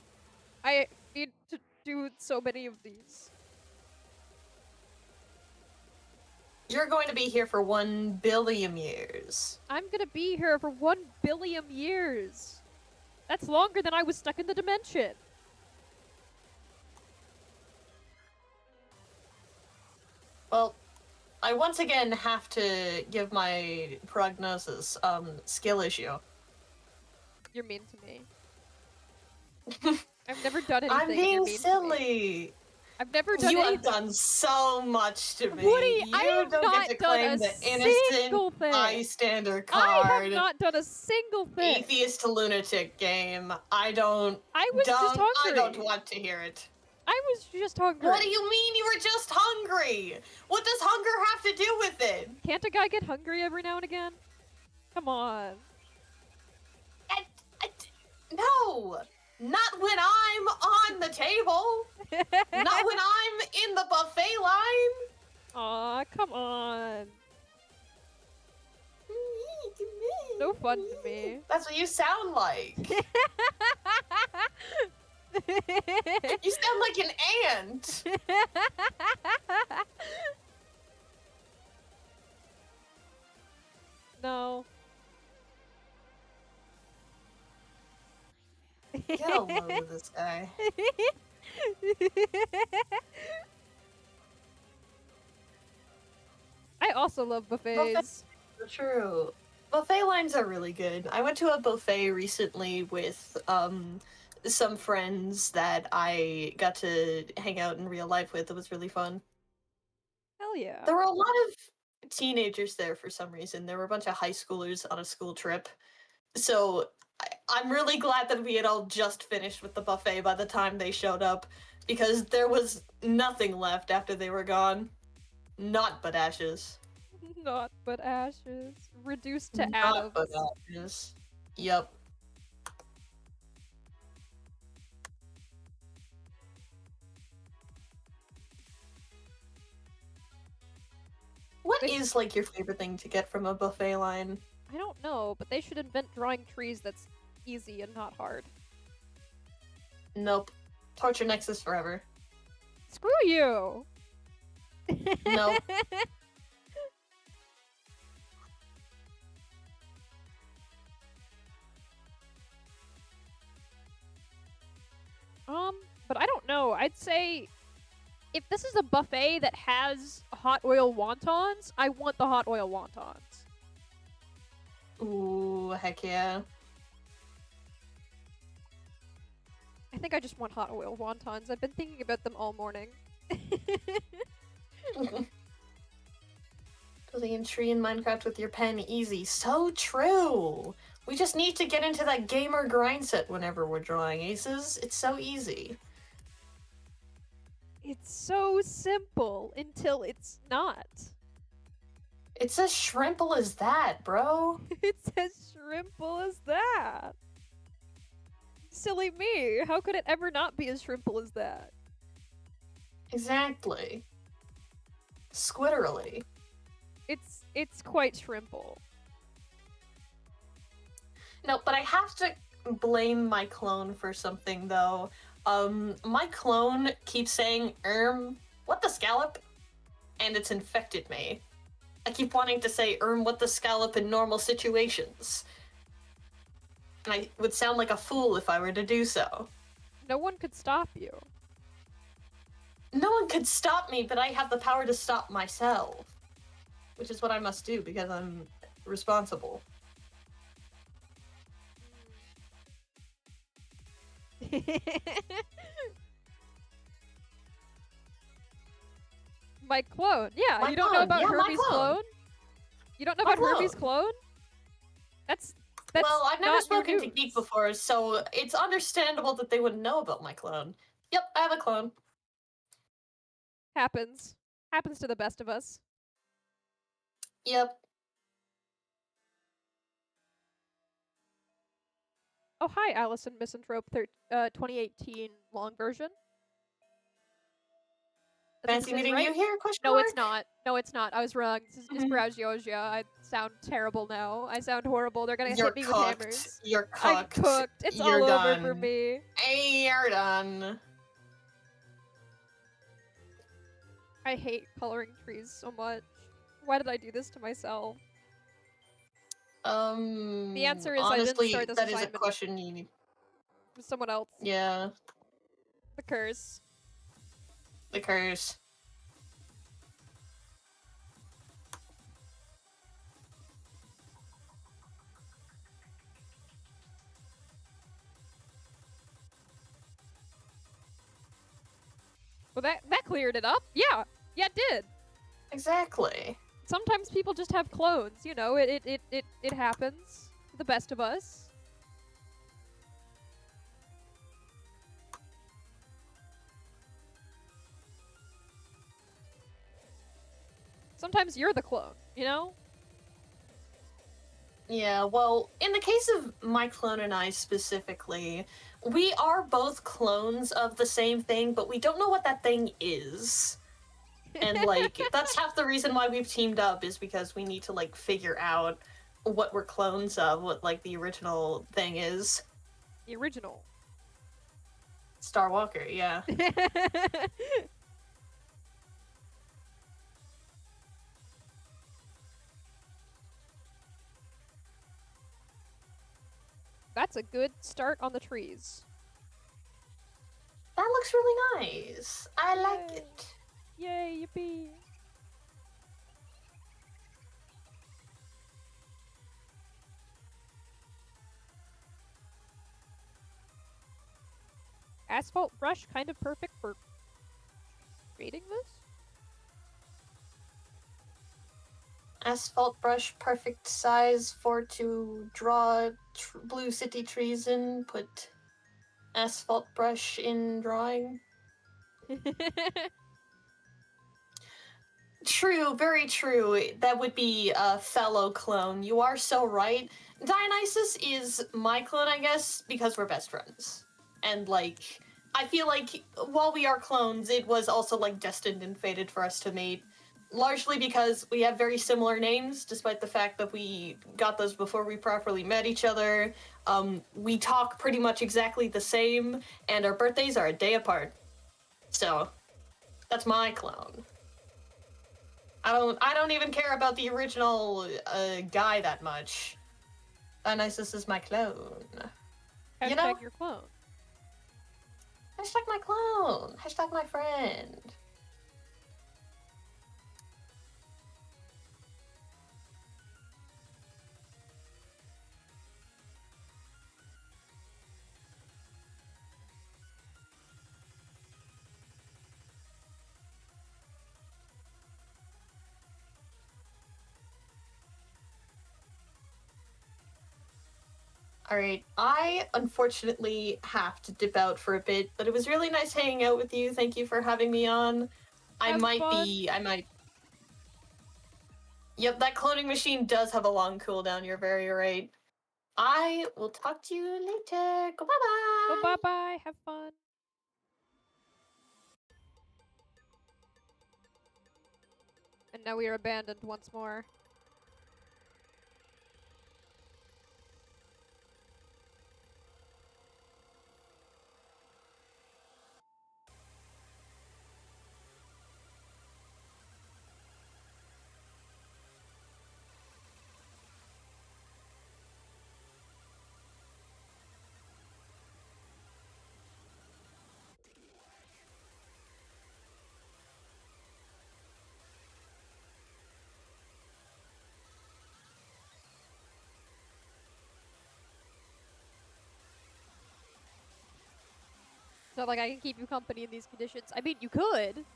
I need to do so many of these. You're going to be here for 1 billion years. I'm gonna be here for 1 billion years. That's longer than I was stuck in the dimension. Well, I once again have to give my prognosis, skill issue. You're mean to me. I've never done anything. I'm and you're being mean to me. silly. I've never done You anything. have done so much to me. Woody, you I have don't not get to done claim a the single innocent thing. bystander I have card. not done a single thing. Atheist to lunatic game. I was just hungry. I don't want to hear it. I was just hungry. What do you mean you were just hungry? What does hunger have to do with it? Can't a guy get hungry every now and again? Come on. No! Not when I'm on the table! Not when I'm in the buffet line! Aw, come on. No fun to me. That's what you sound like. You sound like an ant. No. Get a load of this guy. I also love buffets. True. Buffet lines are really good. I went to a buffet recently with some friends that I got to hang out in real life with. It was really fun. Hell yeah. There were a lot of teenagers there for some reason. There were a bunch of high schoolers on a school trip. So I'm really glad that we had all just finished with the buffet by the time they showed up, because there was nothing left after they were gone. Not but ashes. Not but ashes. Reduced to Not atoms. but ashes. Yep. What is, like, your favorite thing to get from a buffet line? I don't know, but they should invent drawing trees that's easy and not hard. Nope. Torture Nexus forever. Screw you! Nope. But I don't know. I'd say if this is a buffet that has hot oil wontons, I want the hot oil wontons. Ooh, heck yeah. I think I just want hot oil wontons. I've been thinking about them all morning. Building a tree in Minecraft with your pen, easy. So true! We just need to get into that gamer grind set whenever we're drawing aces. It's so easy. It's so simple until it's not. It's as shrimple as that, bro. It's as shrimple as that. Silly me. How could it ever not be as shrimple as that? Exactly. Squitterly. It's quite shrimple. No, but I have to blame my clone for something though. My clone keeps saying, what the scallop? And it's infected me. I keep wanting to say, what the scallop in normal situations. And I would sound like a fool if I were to do so. No one could stop you. No one could stop me, but I have the power to stop myself. Which is what I must do because I'm responsible. My clone. Yeah, My you don't know clone. about Yeah, my Herbie's clone. clone? You don't know My about Herbie's clone. clone? That's Well, I've never not spoken new to Geek news. before, so it's understandable that they wouldn't know about my clone. Yep, I have a clone. Happens. Happens to the best of us. Yep. Oh, hi, Allison Misanthrope 2018 long version. That's what Fancy it says, meeting right? you here? Question No, mark? it's not. No, it's not. I was wrong. This is Bragiosia. I sound terrible now. I sound horrible. They're gonna You're hit me with cooked. hammers. You're I'm cooked. cooked. It's You're all done. over for me. Hey, you're done. I hate coloring trees so much. Why did I do this to myself? The answer is I didn't Honestly, start this that is a assignment question you need. with someone else. Yeah, The curse. the curse. Well, that cleared it up. Yeah, it did. Exactly. Sometimes people just have clones. You know, it happens to the best of us. Sometimes you're the clone. You know. Yeah, well, in the case of my clone and I specifically, we are both clones of the same thing, but we don't know what that thing is. And, like, that's half the reason why we've teamed up, is because we need to, like, figure out what we're clones of, what, like, the original thing is. The original. Star Walker, yeah. That's a good start on the trees. That looks really nice. I like Yay. it. Yay, yippee. Asphalt brush kind of perfect for creating this? Asphalt brush, perfect size for to draw blue city trees in. Put asphalt brush in drawing. True, very true. That would be a fellow clone. You are so right. Dionysus is my clone, I guess, because we're best friends. And, like, I feel like while we are clones, it was also, like, destined and fated for us to meet. Largely because we have very similar names, despite the fact that we got those before we properly met each other. We talk pretty much exactly the same, and our birthdays are a day apart. So, that's my clone. I don't even care about the original guy that much. Dionysus is my clone. Hashtag You know? your clone. Hashtag my clone. Hashtag my friend. Alright, I unfortunately have to dip out for a bit, but it was really nice hanging out with you. Thank you for having me on. Have fun. I might. Yep, that cloning machine does have a long cooldown, you're very right. I will talk to you later. Go bye Go bye. bye bye. Have fun. And now we are abandoned once more. It's not like I can keep you company in these conditions. I mean, you could.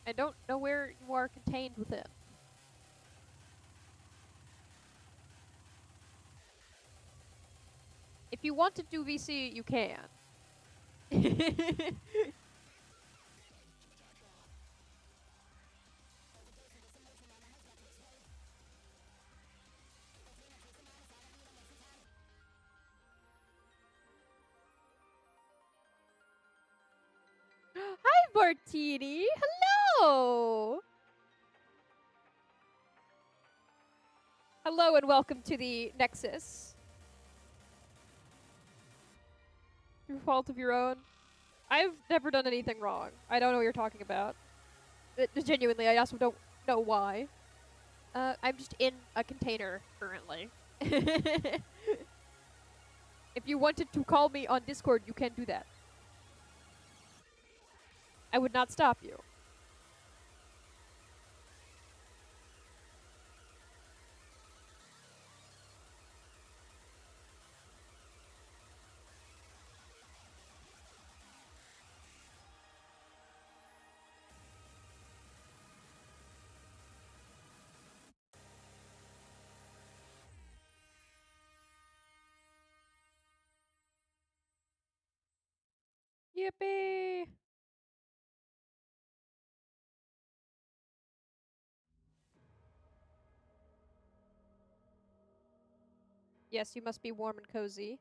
I don't know where you are contained within. If you want to do VC, you can. Hi, Martini. Hello. Hello and welcome to the Nexus. Through fault of your own. I've never done anything wrong. I don't know what you're talking about. Genuinely, I also don't know why. I'm just in a container currently. If you wanted to call me on Discord, you can do that. I would not stop you. Yippee! Yes, you must be warm and cozy.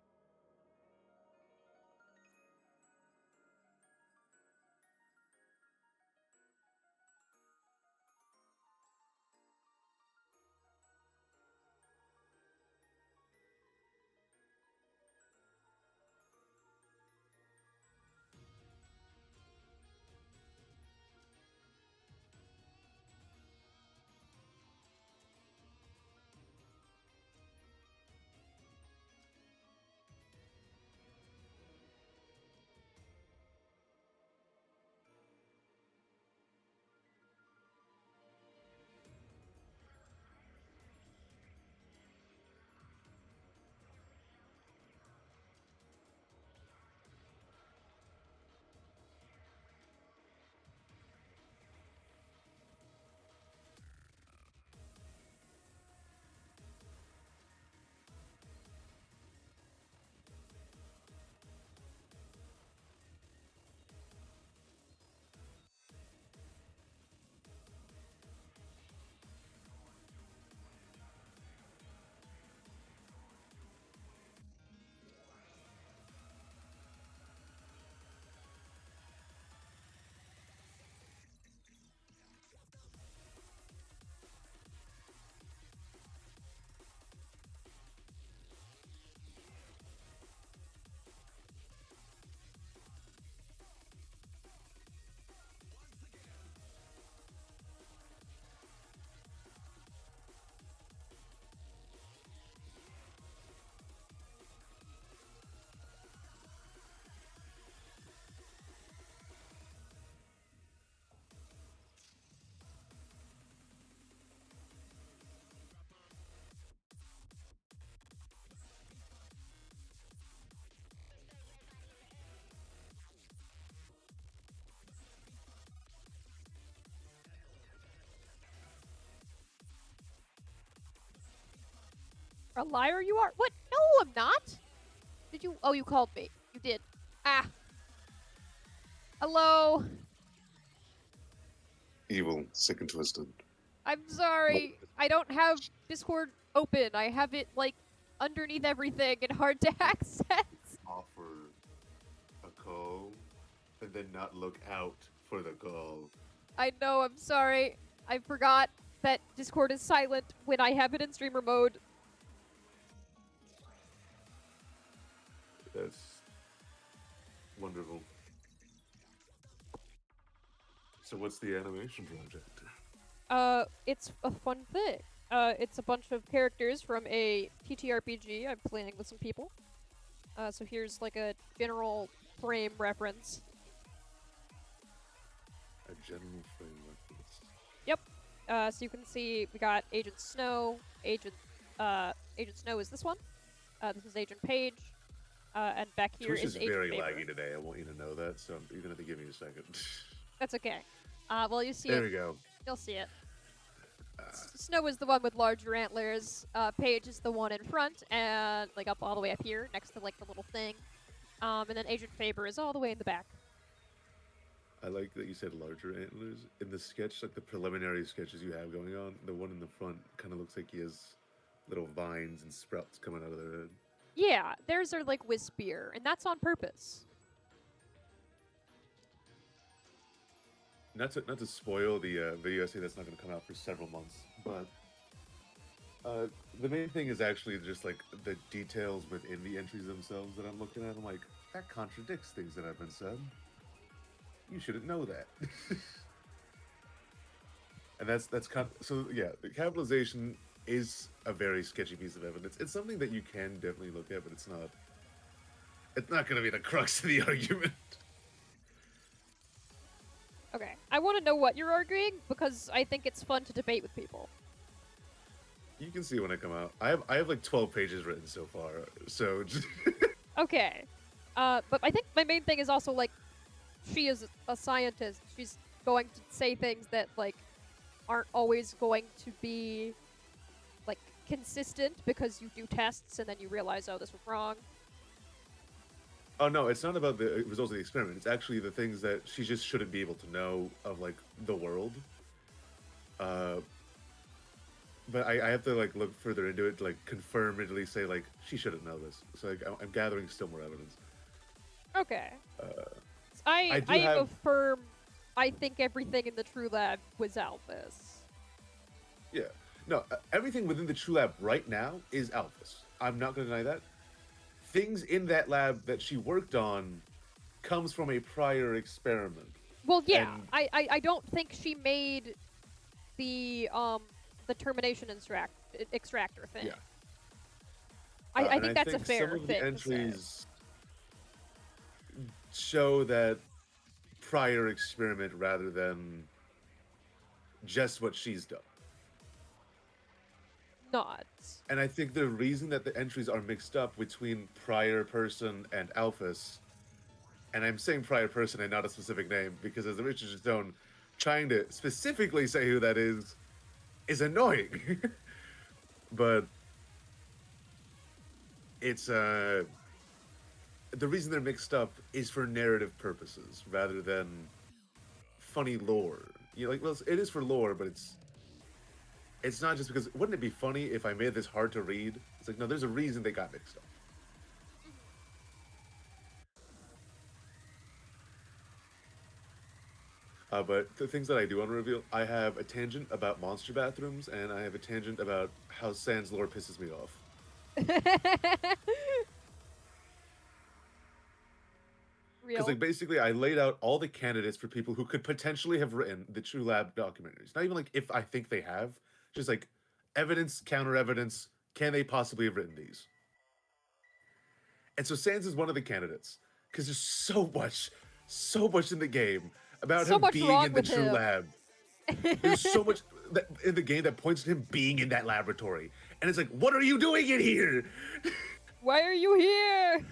A liar you are? What? No, I'm not. Did you? Oh, you called me. You did. Ah. Hello. Evil, sick and twisted. I'm sorry. I don't have Discord open. I have it, like, underneath everything and hard to access. Offer a call and then not look out for the call. I know, I'm sorry. I forgot that Discord is silent when I have it in streamer mode. That's wonderful. So what's the animation project? It's a fun thing. It's a bunch of characters from a TTRPG I'm playing with some people. So here's like a general frame reference. A general frame reference. Yep. So you can see we got Agent Snow. Agent Snow is this one. This is Agent Page. And back here Twitch is is Agent very Faber. laggy today. I want you to know that. So you're gonna have to give me a second. That's okay. Well, you see There it. we go. You'll see it. Snow is the one with larger antlers. Paige is the one in front, and like up all the way up here, next to like the little thing. And then Agent Faber is all the way in the back. I like that you said larger antlers. In the sketch, like the preliminary sketches you have going on, the one in the front kind of looks like he has little vines and sprouts coming out of their head. Yeah, theirs are like wispier, and that's on purpose. Not to spoil the video essay that's not going to come out for several months, but the main thing is actually just like the details within the entries themselves that I'm looking at. I'm like, that contradicts things that have been said. You shouldn't know that. And that's so yeah. The capitalization is a very sketchy piece of evidence. It's something that you can definitely look at, but it's not. It's not going to be the crux of the argument. Okay, I want to know what you're arguing because I think it's fun to debate with people. You can see when I come out. I have like 12 pages written so far. So just Okay, but I think my main thing is also like, she is a scientist. She's going to say things that like aren't always going to be like consistent because you do tests and then you realize, oh, this was wrong. oh no, it's not about the results of the experiment. It's actually the things that she just shouldn't be able to know of like the world. But I have to like look further into it to like confirm and at least say like she shouldn't know this. So like I'm gathering still more evidence. Okay. I do I have- affirm. I think everything in the True Lab was Alphys. Yeah. No, everything within the True Lab right now is Alphys. I'm not going to deny that. Things in that lab that she worked on comes from a prior experiment. Well, yeah. And- I don't think she made the termination extractor thing. Yeah. I And think that's a fair some of thing the to say. entries show that prior experiment rather than just what she's done. Not. And I think the reason that the entries are mixed up between prior person and Alphys, and I'm saying prior person and not a specific name because as the Richard Stone trying to specifically say who that is annoying. But it's the reason they're mixed up is for narrative purposes rather than funny lore. You know, like, well, it is for lore, but it's not just because. Wouldn't it be funny if I made this hard to read? It's like, no, there's a reason they got mixed up. But the things that I do want to reveal, I have a tangent about monster bathrooms, and I have a tangent about how Sans lore pisses me off. Real. Because like basically, I laid out all the candidates for people who could potentially have written the True Lab documentaries. Not even like if I think they have, just like evidence, counter evidence. Can they possibly have written these? And so Sans is one of the candidates because there's so much in the game about So him much being wrong in the with True him. Lab. There's so much in the game that points to him being in that laboratory, and it's like, what are you doing in here? Why are you here?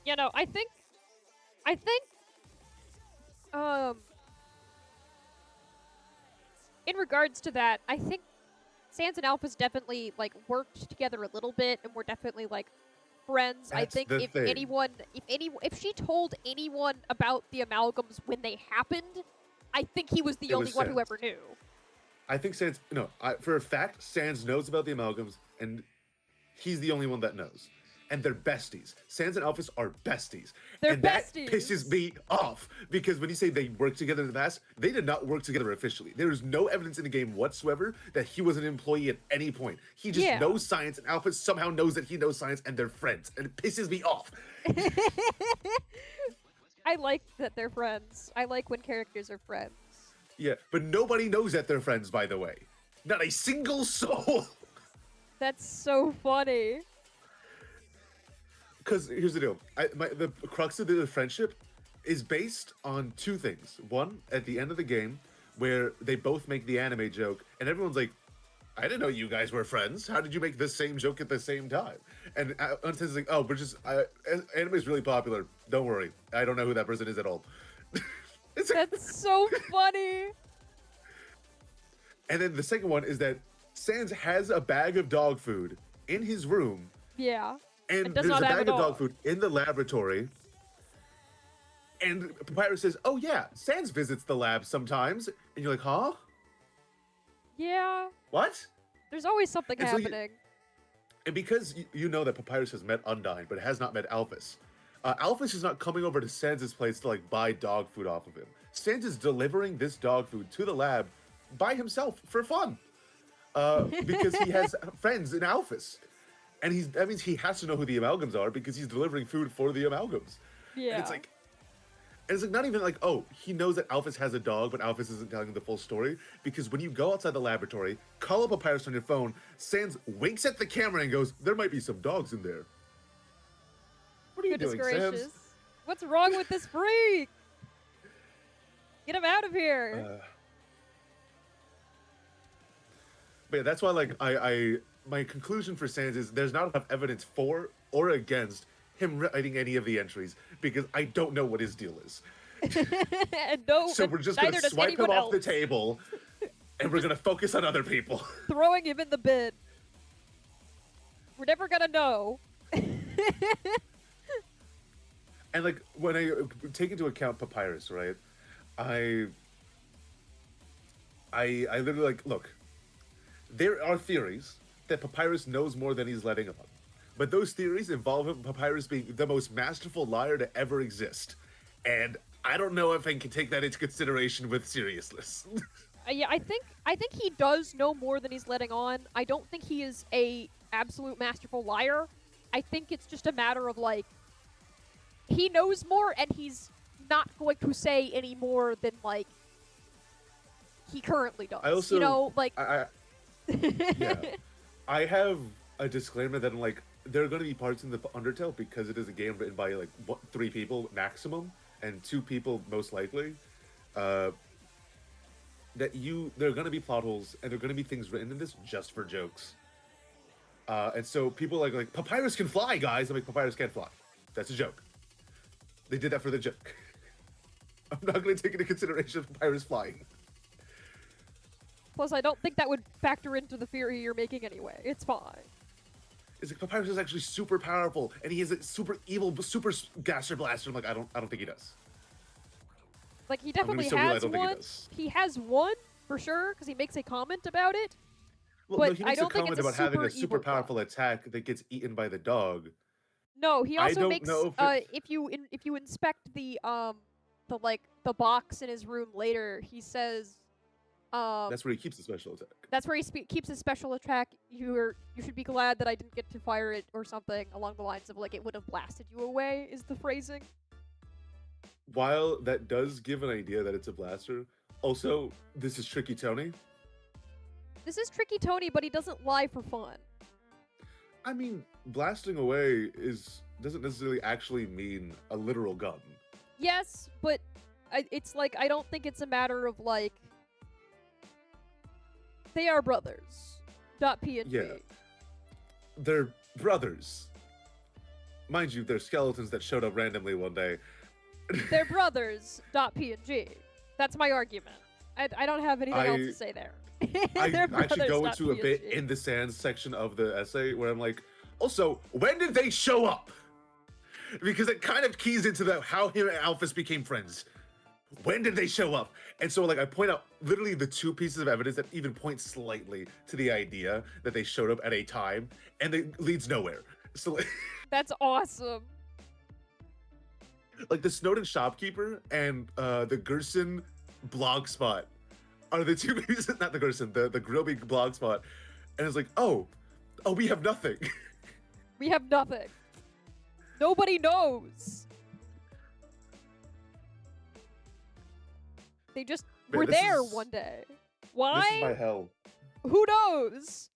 You know, I think, in regards to that, I think Sans and Alphys definitely like worked together a little bit, and were definitely like friends. I That's think the thing. if she told anyone about the amalgams when they happened, I think he was the It only was one who Sans. ever knew. I think Sans, no, for a fact, Sans knows about the amalgams, and he's the only one that knows. And they're besties. Sans and Alphys are besties. They're and that besties. pisses me off, because when you say they worked together in the past, they did not work together officially. There is no evidence in the game whatsoever that he was an employee at any point. He just Yeah. knows science, and Alphys somehow knows that he knows science, and they're friends. And it pisses me off. I like that they're friends. I like when characters are friends. Yeah, but nobody knows that they're friends, by the way. Not a single soul. That's so funny. Because here's the deal. The crux of the friendship is based on two things. One, at the end of the game, where they both make the anime joke, and everyone's like, I didn't know you guys were friends. How did you make the same joke at the same time? And Unsense is like, oh, anime is really popular. Don't worry. I don't know who that person is at all. It's like, That's so funny. and then the second one is that Sans has a bag of dog food in his room, Yeah. and does there's a not have bag a of dog dog. food in the laboratory. And Papyrus says, oh yeah, Sans visits the lab sometimes. And you're like, huh? Yeah. What? There's always something And so happening. And because you know that Papyrus has met Undyne, but has not met Alphys, Alphys is not coming over to Sans' place to like buy dog food off of him. Sans is delivering this dog food to the lab by himself for fun. Because he has friends in Alphys. And that means he has to know who the amalgams are, because he's delivering food for the amalgams. Yeah. And it's like not even like, oh, he knows that Alphys has a dog, but Alphys isn't telling him the full story. Because when you go outside the laboratory, call up Papyrus on your phone, Sans winks at the camera and goes, there might be some dogs in there. What are you Goodness doing, gracious. Sans? What's wrong with this freak? Get him out of here. But yeah, that's why, like, my conclusion for Sans is there's not enough evidence for or against him writing any of the entries, because I don't know what his deal is. And no, So and we're just neither gonna does swipe him anyone off the else. table, and we're gonna focus on other people. Throwing him in the bin. We're never gonna know. And like, when I take into account Papyrus, right? I literally, like, look, there are theories that Papyrus knows more than he's letting on. But those theories involve Papyrus being the most masterful liar to ever exist. And I don't know if I can take that into consideration with seriousness. Yeah, I think he does know more than he's letting on. I don't think he is a absolute masterful liar. I think it's just a matter of like he knows more and he's not going to say any more than like he currently does. I also, you know, like yeah, I have a disclaimer that, like, there are going to be parts in the Undertale, because it is a game written by like 3 people maximum, and 2 people most likely, that there are going to be plot holes, and there are going to be things written in this just for jokes. And so people like Papyrus can fly, guys. I'm like, Papyrus can't fly. That's a joke. They did that for the joke. I'm not going to take into consideration Papyrus flying. plus I don't think that would factor into the theory you're making anyway. It's fine. It's like Papyrus is actually super powerful, and he has a super evil, super gaster blaster. I'm like, I don't think he does. Like he gonna be definitely so real, I has don't think he one. does. He has one for sure because he makes a comment about it. Well, But no, he I makes don't a think comment it's a about having a super super evil powerful attack that gets eaten by the dog. No, he I also don't makes know if if you inspect the the box in his room later, he says That's where he keeps the special attack. that's where he keeps his special attack. You should be glad that I didn't get to fire it or something along the lines of like it would have blasted you away is the phrasing. While that does give an idea that it's a blaster, also, this is Tricky Tony. This is Tricky Tony, but he doesn't lie for fun. I mean, blasting away doesn't necessarily actually mean a literal gun. Yes, but it's like I don't think it's a matter of like they are brothers. .png. Yeah. They're brothers. Mind you, they're skeletons that showed up randomly one day. They're brothers. .png. That's my argument. I don't have anything else to I- say there. I They're actually go brothers, into not a bit PSG. in the sands section of the essay where I'm like, also, when did they show up? Because it kind of keys into how him and Alphys became friends. When did they show up? And so, like, I point out literally the two pieces of evidence that even point slightly to the idea that they showed up at a time, and it leads nowhere. So, That's awesome. like, the Snowden shopkeeper and the Gerson blog spot are the two pieces, not the Gerson, the Grilby blog spot. And it's like, oh, we have nothing. We have nothing. Nobody knows. They just Man, were this there is- one day. This is Why? my hell. Who knows?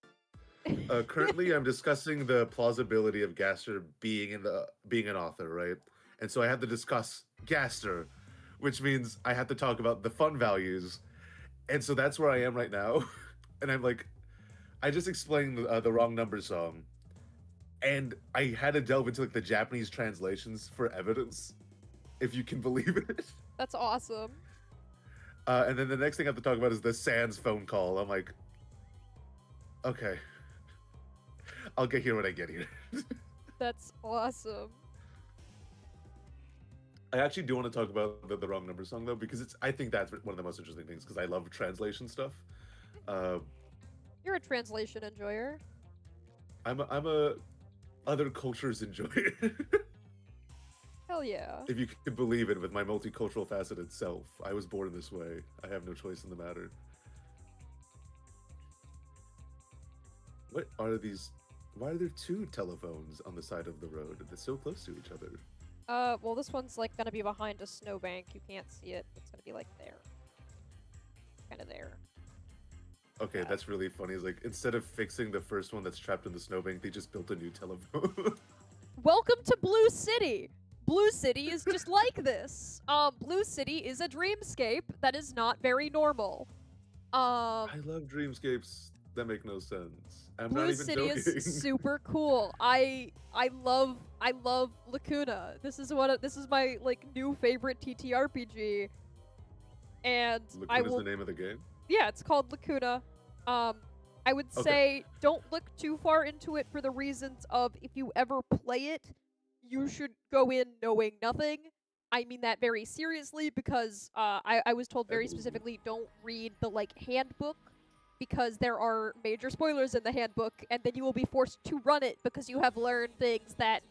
Currently, I'm discussing the plausibility of Gaster being an author, right? And so I have to discuss Gaster, which means I have to talk about the fun values, and so that's where I am right now. And I'm like, I just explained the wrong number song, and I had to delve into like the Japanese translations for evidence, if you can believe it. That's awesome. And then the next thing I have to talk about is the Sans phone call. I'm like, okay, I'll get here when I get here. That's awesome. I actually do want to talk about the wrong number song though, because I think that's one of the most interesting things because I love translation stuff. You're a translation enjoyer. I'm a other cultures enjoyer, Hell yeah. if you could believe it. With my multicultural faceted self, I was born this way. I have no choice in the matter. What are these? Why are there two telephones on the side of the road? They're so close to each other. Well, this one's like gonna be behind a snowbank. You can't see it. It's gonna be like there. Kind of there. Okay, that's really funny. It's like instead of fixing the first one that's trapped in the snowbank, they just built a new telephone. Welcome to Blue City. Blue City is just like this. Blue City is a dreamscape that is not very normal. I love dreamscapes that make no sense. I'm Blue not even City joking. is super cool. I love Lacuna. This is my like new favorite TTRPG. And I Lacuna's will the name of the game. Yeah, it's called Lacuna. I would Okay. say don't look too far into it for the reasons of if you ever play it, you should go in knowing nothing. I mean that very seriously because I was told very believe you. specifically don't read the like handbook because there are major spoilers in the handbook and then you will be forced to run it because you have learned things that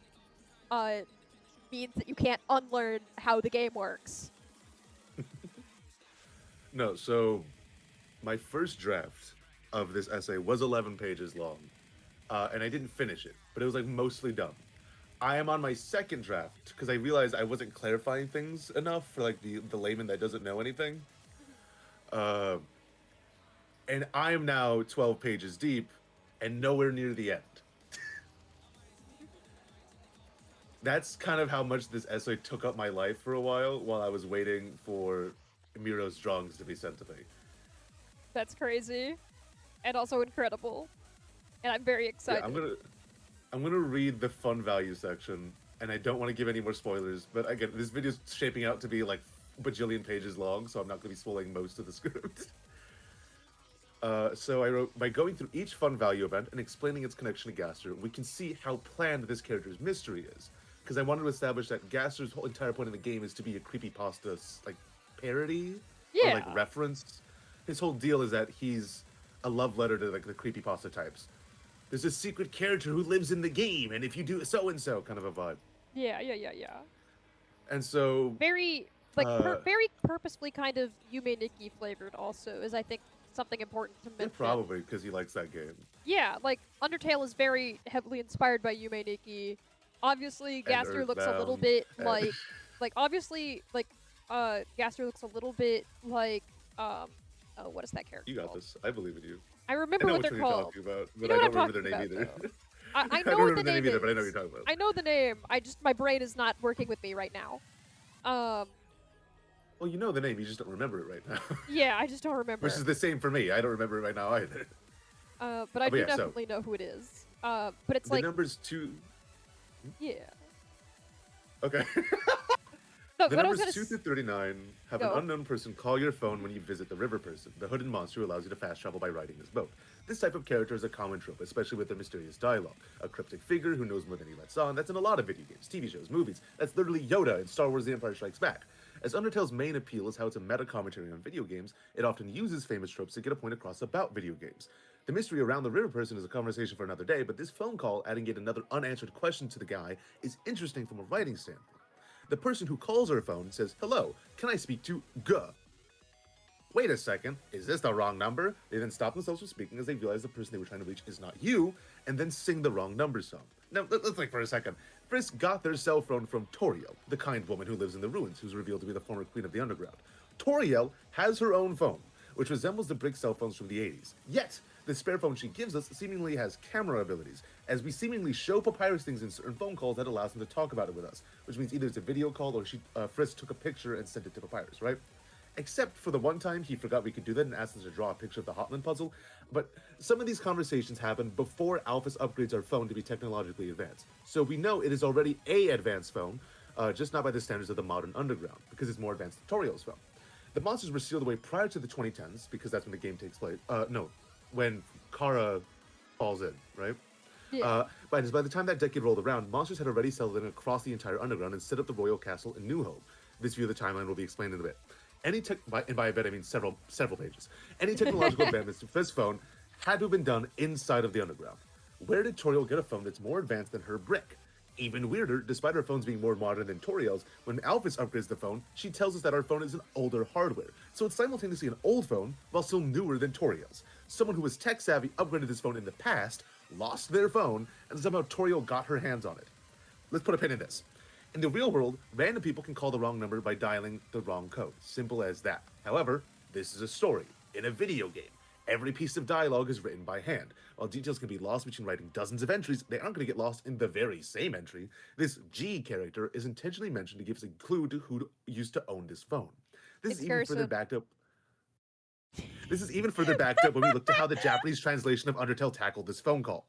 means that you can't unlearn how the game works. No, so my first draft of this essay was 11 pages long, and I didn't finish it, but it was like mostly done. I am on my second draft because I realized I wasn't clarifying things enough for like the layman that doesn't know anything. And I am now 12 pages deep and nowhere near the end. That's kind of how much this essay took up my life for a while I was waiting for Miro's drawings to be sent to me. That's crazy and also incredible. And I'm very excited. Yeah, I'm gonna read the fun value section, and I don't want to give any more spoilers. But again, this video's shaping out to be like bajillion pages long, so I'm not gonna be spoiling most of the script. So I wrote, by going through each fun value event and explaining its connection to Gaster, we can see how planned this character's mystery is. Because I wanted to establish that Gaster's whole entire point in the game is to be a creepypasta like parody or Yeah. like reference. His whole deal is that he's a love letter to like the creepypasta types. There's a secret character who lives in the game, and if you do so and so, kind of a vibe. Yeah. And so Very, like, Uh, very purposefully kind of Yume Nikki flavored also is, I think, something important to yeah, mention. probably because he likes that game. Yeah, like, Undertale is very heavily inspired by Yume Nikki. Obviously, Gaster looks a little Earthbound, bit and- like, obviously, like, Gaster looks a little bit like, oh, what is that character You got called? this. I believe in you. I I remember know what which they're one you're called. talking about, but know I what don't I'm remember their name talking either. about, I I know don't what remember the the name name either, is. but I know what you're talking about. I know the name. My brain is not working with me right now. Well, you know the name, you just don't remember it right now. Yeah, I just don't remember. Which is the same for me. I don't remember it right now either. But I but do yeah, so- definitely know who it is. But it's The like, number's 2. yeah. Okay. No, The what I was numbers gonna 2 through 39 have Go. an unknown person call your phone when you visit the river person, the hooded monster who allows you to fast travel by riding his boat. This type of character is a common trope, especially with their mysterious dialogue. A cryptic figure who knows more than he lets on. That's in a lot of video games, TV shows, movies. That's literally Yoda in Star Wars The Empire Strikes Back. As Undertale's main appeal is how it's a meta commentary on video games, it often uses famous tropes to get a point across about video games. The mystery around the river person is a conversation for another day, but this phone call, adding yet another unanswered question to the guy, is interesting from a writing standpoint. The person who calls her phone says, "Hello, can I speak to G?" Wait a second, is this the wrong number? They then stop themselves from speaking as they realize the person they were trying to reach is not you, and then sing the wrong number song. Now, let's think for a second. Frisk got their cell phone from Toriel, the kind woman who lives in the ruins, who's revealed to be the former queen of the underground. Toriel has her own phone, which resembles the brick cell phones from the 80s. Yet, the spare phone she gives us seemingly has camera abilities, as we seemingly show Papyrus things in certain phone calls that allows him to talk about it with us, which means either it's a video call or Frisk took a picture and sent it to Papyrus, right? Except for the one time he forgot we could do that and asked us to draw a picture of the Hotland puzzle, but some of these conversations happen before Alphys upgrades our phone to be technologically advanced. So we know it is already a advanced phone, just not by the standards of the modern underground, because it's more advanced than Toriel's phone. The monsters were sealed away prior to the 2010s, because that's when the game takes place. No, when Kara falls in, right? Yeah. But by the time that decade rolled around, monsters had already settled in across the entire underground and set up the royal castle in New Hope. This view of the timeline will be explained in a bit. By a bit I mean several pages. Any technological advancements to this phone had to have been done inside of the underground. Where did Toriel get a phone that's more advanced than her brick? Even weirder, despite our phones being more modern than Toriel's, when Alphys upgrades the phone, she tells us that our phone is an older hardware. So it's simultaneously an old phone, while still newer than Toriel's. Someone who was tech savvy upgraded this phone in the past, lost their phone, and somehow Toriel got her hands on it. Let's put a pin in this. In the real world, random people can call the wrong number by dialing the wrong code. Simple as that. However, this is a story. In a video game, every piece of dialogue is written by hand. While details can be lost between writing dozens of entries, they aren't going to get lost in the very same entry. This G character is intentionally mentioned to give us a clue to who used to own this phone. This It's is even further Gerson. backed up. This is even further backed up when we look to how the Japanese translation of Undertale tackled this phone call.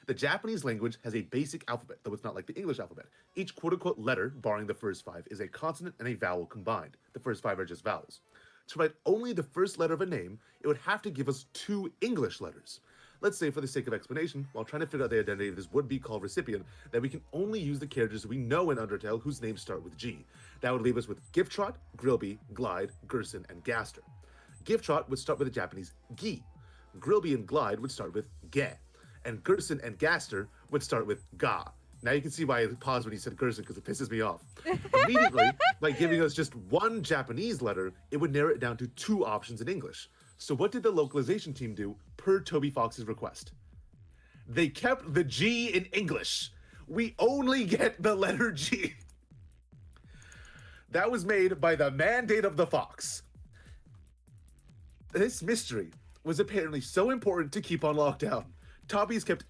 The Japanese language has a basic alphabet, though it's not like the English alphabet. Each quote-unquote letter, barring the first 5, is a consonant and a vowel combined. The first 5 are just vowels. To write only the first letter of a name, it would have to give us 2 English letters. Let's say, for the sake of explanation, while trying to figure out the identity of this would-be called recipient, that we can only use the characters we know in Undertale whose names start with G. That would leave us with Gifttrot, Grilby, Glide, Gerson, and Gaster. Gifttrot would start with the Japanese Gi. Grilby and Glide would start with Ge. And Gerson and Gaster would start with Ga. Now you can see why I paused when he said Gerson, because it pisses me off. Immediately, by giving us just one Japanese letter, it would narrow it down to 2 options in English. So what did the localization team do per Toby Fox's request? They kept the G in English. We only get the letter G. That was made by the mandate of the Fox. This mystery was apparently so important to keep on lockdown. Toby has kept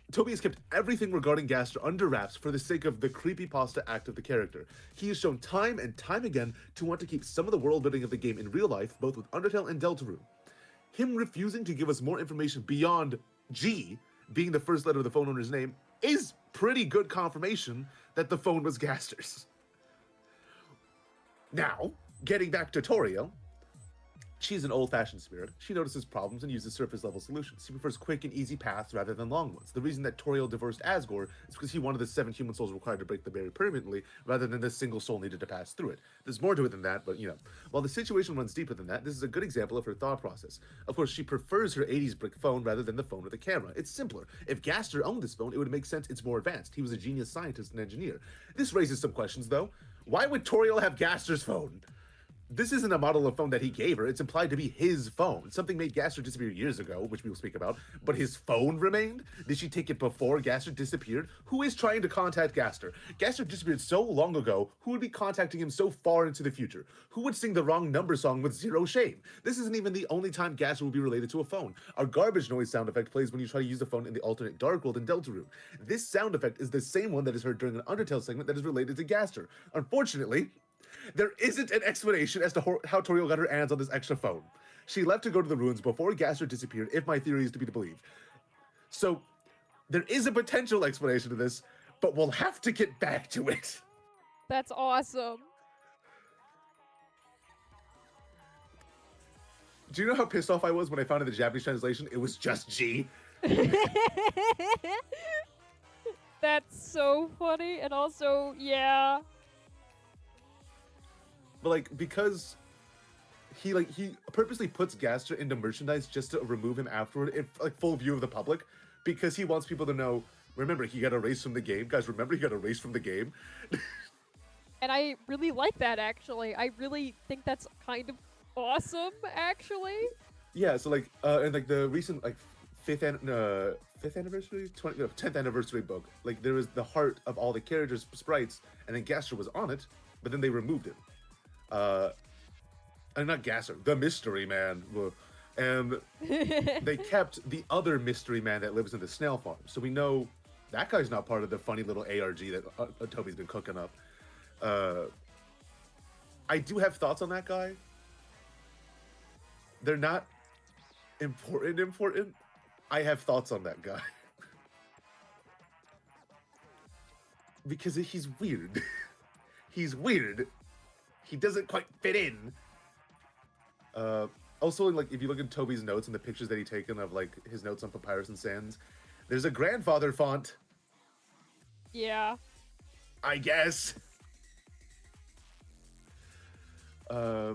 everything regarding Gaster under wraps for the sake of the creepypasta act of the character. He has shown time and time again to want to keep some of the world building of the game in real life, both with Undertale and Deltarune. Him refusing to give us more information beyond G, being the first letter of the phone owner's name, is pretty good confirmation that the phone was Gaster's. Now, getting back to Toriel, she's an old-fashioned spirit. She notices problems and uses surface-level solutions. She prefers quick and easy paths rather than long ones. The reason that Toriel divorced Asgore is because he wanted the 7 human souls required to break the barrier permanently, rather than the single soul needed to pass through it. There's more to it than that, but While the situation runs deeper than that, this is a good example of her thought process. Of course, she prefers her 80s brick phone rather than the phone with a camera. It's simpler. If Gaster owned this phone, it would make sense it's more advanced. He was a genius scientist and engineer. This raises some questions, though. Why would Toriel have Gaster's phone? This isn't a model of phone that he gave her. It's implied to be his phone. Something made Gaster disappear years ago, which we will speak about, but his phone remained? Did she take it before Gaster disappeared? Who is trying to contact Gaster? Gaster disappeared so long ago, who would be contacting him so far into the future? Who would sing the wrong number song with zero shame? This isn't even the only time Gaster will be related to a phone. Our garbage noise sound effect plays when you try to use a phone in the alternate Dark World in Deltarune. This sound effect is the same one that is heard during an Undertale segment that is related to Gaster. Unfortunately, there isn't an explanation as to how Toriel got her hands on this extra phone. She left to go to the ruins before Gaster disappeared, if my theory is to be believed. So, there is a potential explanation to this, but we'll have to get back to it. That's awesome. Do you know how pissed off I was when I found in the Japanese translation it was just G? That's so funny, and also, yeah. But like because he purposely puts Gaster into merchandise just to remove him afterward in like full view of the public because he wants people to know. Remember, he got erased from the game, guys. Remember, he got erased from the game. And I really like that, actually. I really think that's kind of awesome, actually. Yeah, so like in like the recent like fifth anniversary, 10th anniversary book, like there was the heart of all the characters sprites, and then Gaster was on it, but then they removed him. And not Gaster, the Mystery Man, and they kept the other Mystery Man that lives in the snail farm. So we know that guy's not part of the funny little ARG that Toby's been cooking up. I do have thoughts on that guy. They're not important. I have thoughts on that guy. Because he's weird. He's weird. He doesn't quite fit in. Also, like, if you look at Toby's notes and the pictures that he taken of, like, his notes on Papyrus and Sands, there's a grandfather font. Yeah. I guess. Yeah,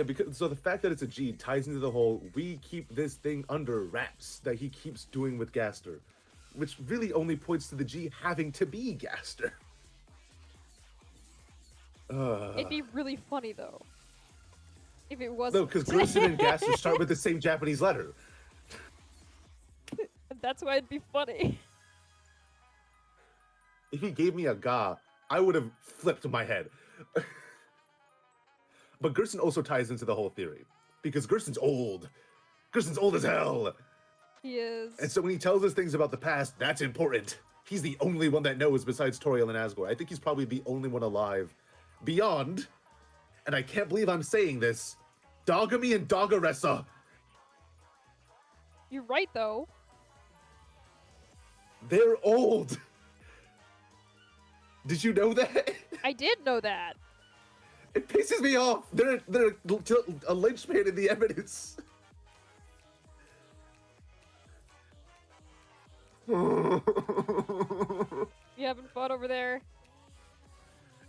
because so the fact that it's a G ties into the whole we keep this thing under wraps that he keeps doing with Gaster, which really only points to the G having to be Gaster. It'd be really funny, though. If it wasn't. No, because Gerson and Gaster start with the same Japanese letter. That's why it'd be funny. If he gave me a ga, I would have flipped my head. But Gerson also ties into the whole theory. Because Gerson's old. Gerson's old as hell. He is. And so when he tells us things about the past, that's important. He's the only one that knows besides Toriel and Asgore. I think he's probably the only one alive beyond, and I can't believe I'm saying this, Dogami and Dogaressa. You're right, though. They're old. Did you know that? I did know that. It pisses me off. They're a linchpin in the evidence. You having fun over there?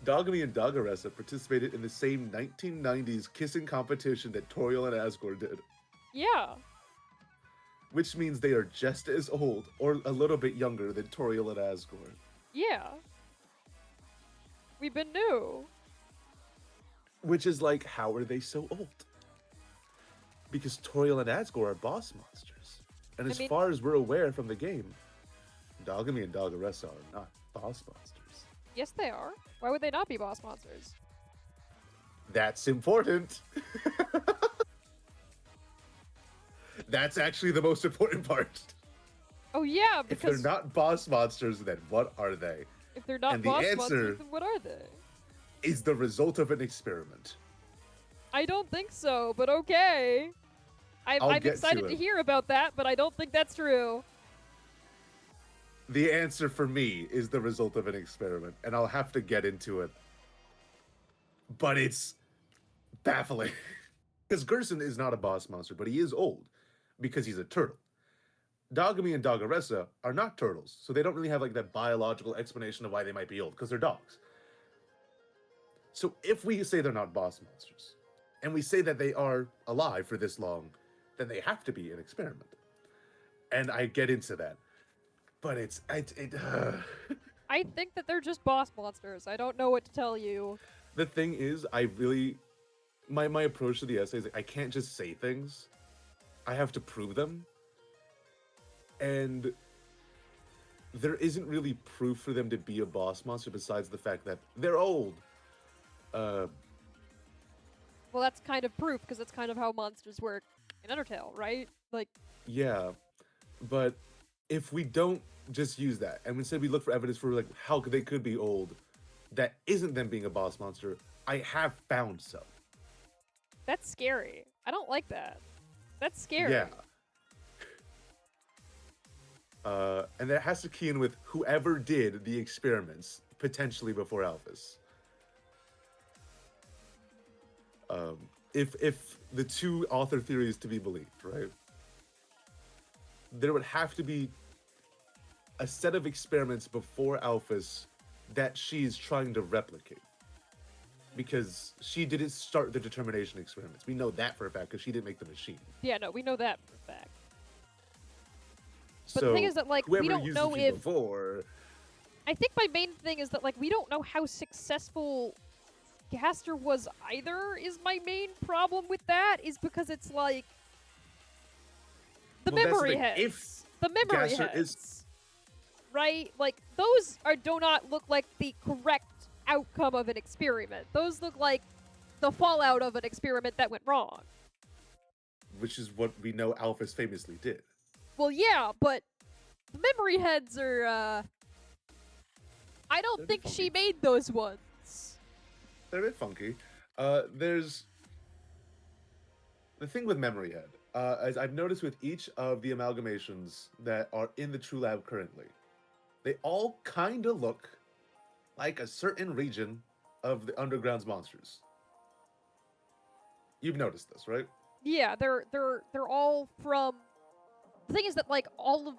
Dogami and Dogaressa participated in the same 1990s kissing competition that Toriel and Asgore did. Yeah. Which means they are just as old, or a little bit younger than Toriel and Asgore. Yeah. We've been new. Which is like, how are they so old? Because Toriel and Asgore are boss monsters. And as far as we're aware from the game, Dogami and Dogaressa are not boss monsters. Yes, they are. Why would they not be boss monsters? That's important. That's actually the most important part. Oh, yeah, If because they're not boss monsters, then what are they? if they're not and the boss answer monsters, then what are they? Is the result of an experiment. I don't think so, but okay. I'm get excited to to it. hear about that, but I don't think that's true. The answer for me is the result of an experiment, and I'll have to get into it. But it's baffling. Because Gerson is not a boss monster, but he is old because he's a turtle. Dogami and Dogaressa are not turtles, so they don't really have like that biological explanation of why they might be old, because they're dogs. So if we say they're not boss monsters, and we say that they are alive for this long, then they have to be an experiment. And I get into that. But I think that they're just boss monsters. I don't know what to tell you. The thing is, I really, my approach to the essay is like, I can't just say things. I have to prove them. And there isn't really proof for them to be a boss monster besides the fact that they're old. Well, that's kind of proof, because that's kind of how monsters work in Undertale, right? Like, Yeah, but if we don't just use that, and instead we look for evidence for like how they could be old, that isn't them being a boss monster, I have found some. that's scary. I don't like that. That's scary. Yeah. And that has to key in with whoever did the experiments, potentially before Alphys. If the two author theories to be believed, right? There would have to be a set of experiments before Alphys that she's trying to replicate. Because she didn't start the determination experiments. We know that for a fact because she didn't make the machine. Yeah, no, we know that for a fact. But So the thing is that, like, we whoever don't used know the machine if... before, I think my main thing is that, like, we don't know how successful Gaster was either, is my main problem with that, is because it's, like... The Well, that's the memory thing. heads. If The memory Gaster heads. is- Right? Like, those do not look like the correct outcome of an experiment. Those look like the fallout of an experiment that went wrong. which is what we know Alphys famously did. Well, yeah, but the memory heads are, I don't They're think funky. she made those ones. They're a bit funky. There's the thing with Memory Head, as I've noticed with each of the amalgamations that are in the True Lab currently, they all kind of look like a certain region of the Underground's monsters. You've noticed this, right? Yeah, they're all from. The thing is that, like, all of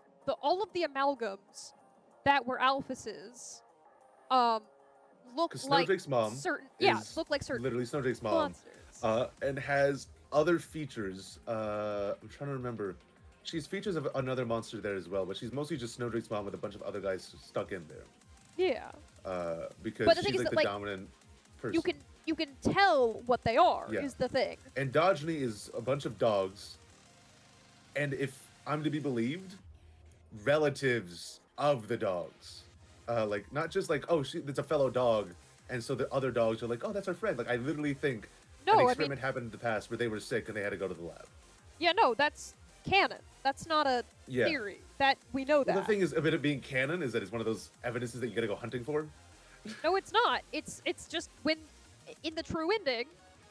the amalgams that were Alphys's, look 'Cause like Snowdrake's mom certain. is Yeah, look like certain literally Snowdrake's mom, monsters. and has other features. I'm trying to remember. She's features of another monster there as well, but she's mostly just Snowdrake's mom with a bunch of other guys stuck in there. Yeah, Because But the she's thing is like that, the like, dominant person. you can tell what they are. Yeah. Is the thing. Androgyny is a bunch of dogs, and if I'm to be believed, relatives of the dogs. Like, not just like, oh, that's a fellow dog, and so the other dogs are like, oh, that's our friend. Like, I literally think No, an I mean- experiment happened in the past where they were sick and they had to go to the lab. Yeah, no, that's canon. That's not a Yeah. theory. That we know that. Well, the thing is, of it being canon is that it's one of those evidences that you gotta go hunting for. No, it's not. It's just when in the true ending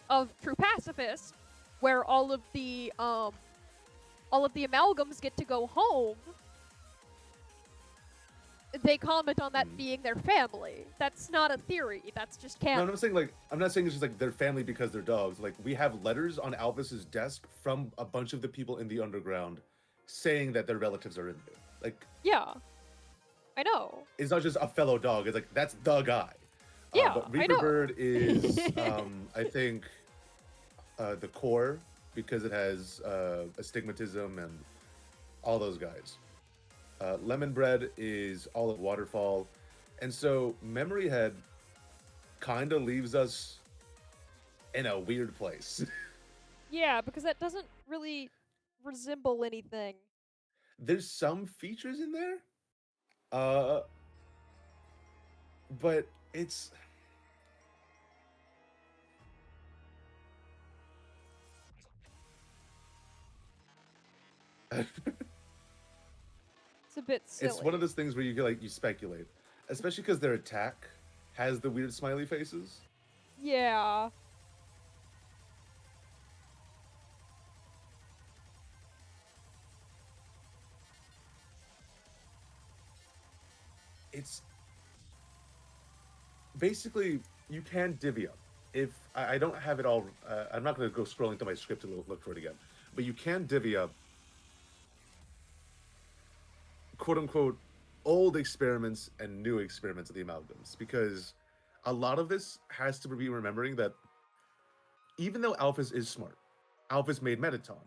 of True Pacifist, where all of the amalgams get to go home, they comment on that being their family. That's not a theory. That's just No, canon. I'm saying like I'm not saying it's just like their family because they're dogs. Like we have letters on Alphys's desk from a bunch of the people in the underground saying that their relatives are in there. Like Yeah, I know. it's not just a fellow dog. It's like that's the guy. Yeah, But I Reaper know. Bird is I think the core because it has astigmatism and all those guys. Lemon Bread is all of Waterfall. And so Memory Head kind of leaves us in a weird place. Yeah, because that doesn't really resemble anything. There's some features in there, but it's It's a bit silly. it's one of those things where you speculate, especially because their attack has the weird smiley faces. Yeah. It's basically you can divvy up. If I don't have it all, I'm not going to go scrolling through my script to look for it again. But you can divvy up, quote unquote, old experiments and new experiments of the amalgams, because a lot of this has to be remembering that even though Alphys is smart, Alphys made Metaton.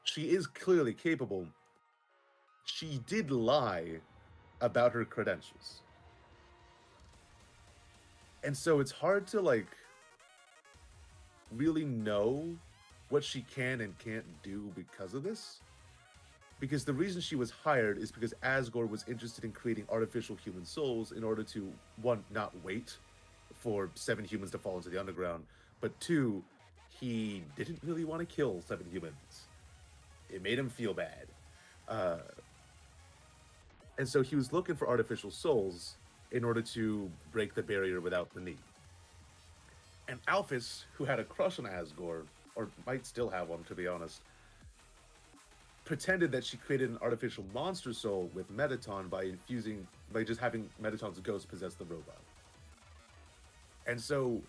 She is clearly capable. She did lie about her credentials. And so it's hard to like really know what she can and can't do because of this. Because the reason she was hired is because Asgore was interested in creating artificial human souls in order to, one, not wait for 7 humans to fall into the underground, but 2, he didn't really want to kill 7 humans. It made him feel bad. And so he was looking for artificial souls in order to break the barrier without the need. And Alphys, who had a crush on Asgore, or might still have one to be honest, pretended that she created an artificial monster soul with Metaton by just having Metaton's ghost possess the robot. And so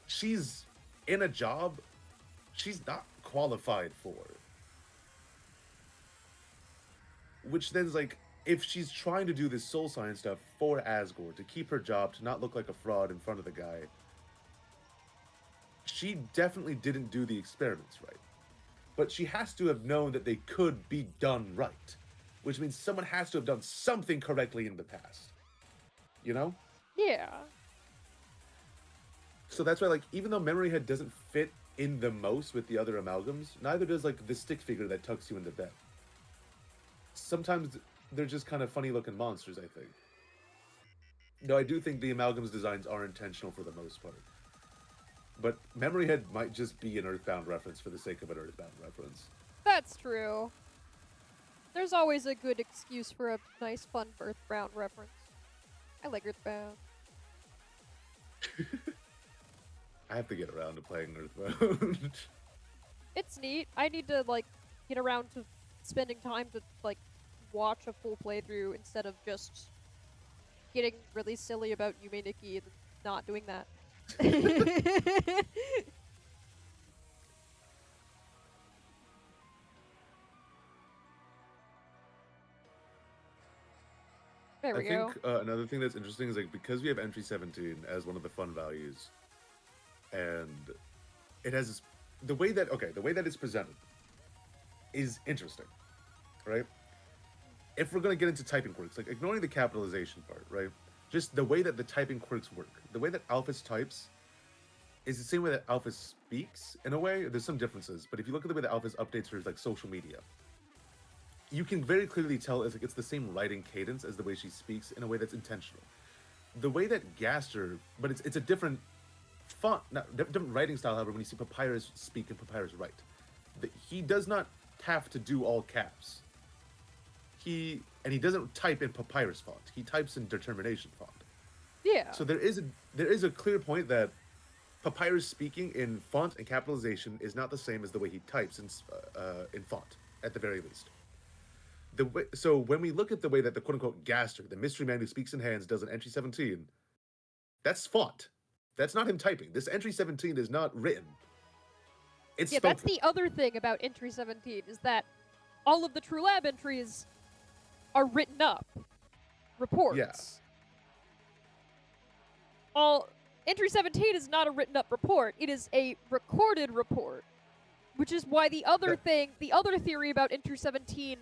she's in a job she's not qualified for. Which then's like, if she's trying to do this soul science stuff for Asgore, to keep her job, to not look like a fraud in front of the guy, she definitely didn't do the experiments right. But she has to have known that they could be done right. Which means someone has to have done something correctly in the past. You know? Yeah. So that's why, like, even though Memory Head doesn't fit in the most with the other amalgams, neither does, like, the stick figure that tucks you into bed. Sometimes they're just kind of funny-looking monsters, I think. No, I do think the amalgams designs are intentional for the most part. But Memory Head might just be an Earthbound reference for the sake of an Earthbound reference. That's true. There's always a good excuse for a nice, fun Earthbound reference. I like Earthbound. I have to get around to playing Earthbound. It's neat. I need to, like, get around to spending time to, like, watch a full playthrough instead of just getting really silly about Yume Nikki and not doing that. There we I go. think another thing that's interesting is, like, because we have entry 17 as one of the fun values, and it has the way that it's presented is interesting, right? If we're going to get into typing quirks, like ignoring the capitalization part, right? Just the way that the typing quirks work, the way that Alphys types is the same way that Alphys speaks in a way. There's some differences, but if you look at the way that Alphys updates her, like, social media, you can very clearly tell it's the same writing cadence as the way she speaks in a way that's intentional. The way that Gaster, but it's a different font, different writing style. However, when you see Papyrus speak and Papyrus write, he does not have to do all caps. He doesn't type in Papyrus font. He types in Determination font. Yeah. So there is a clear point that Papyrus speaking in font and capitalization is not the same as the way he types in font, at the very least. So when we look at the way that the quote-unquote Gaster, the mystery man who speaks in hands, does an entry 17, that's font. That's not him typing. This entry 17 is not written. It's spoken. That's the other thing about entry 17, is that all of the True Lab entries are written up. Reports. Yeah. Entry 17 is not a written up report. It is a recorded report. Which is why the other theory about entry 17,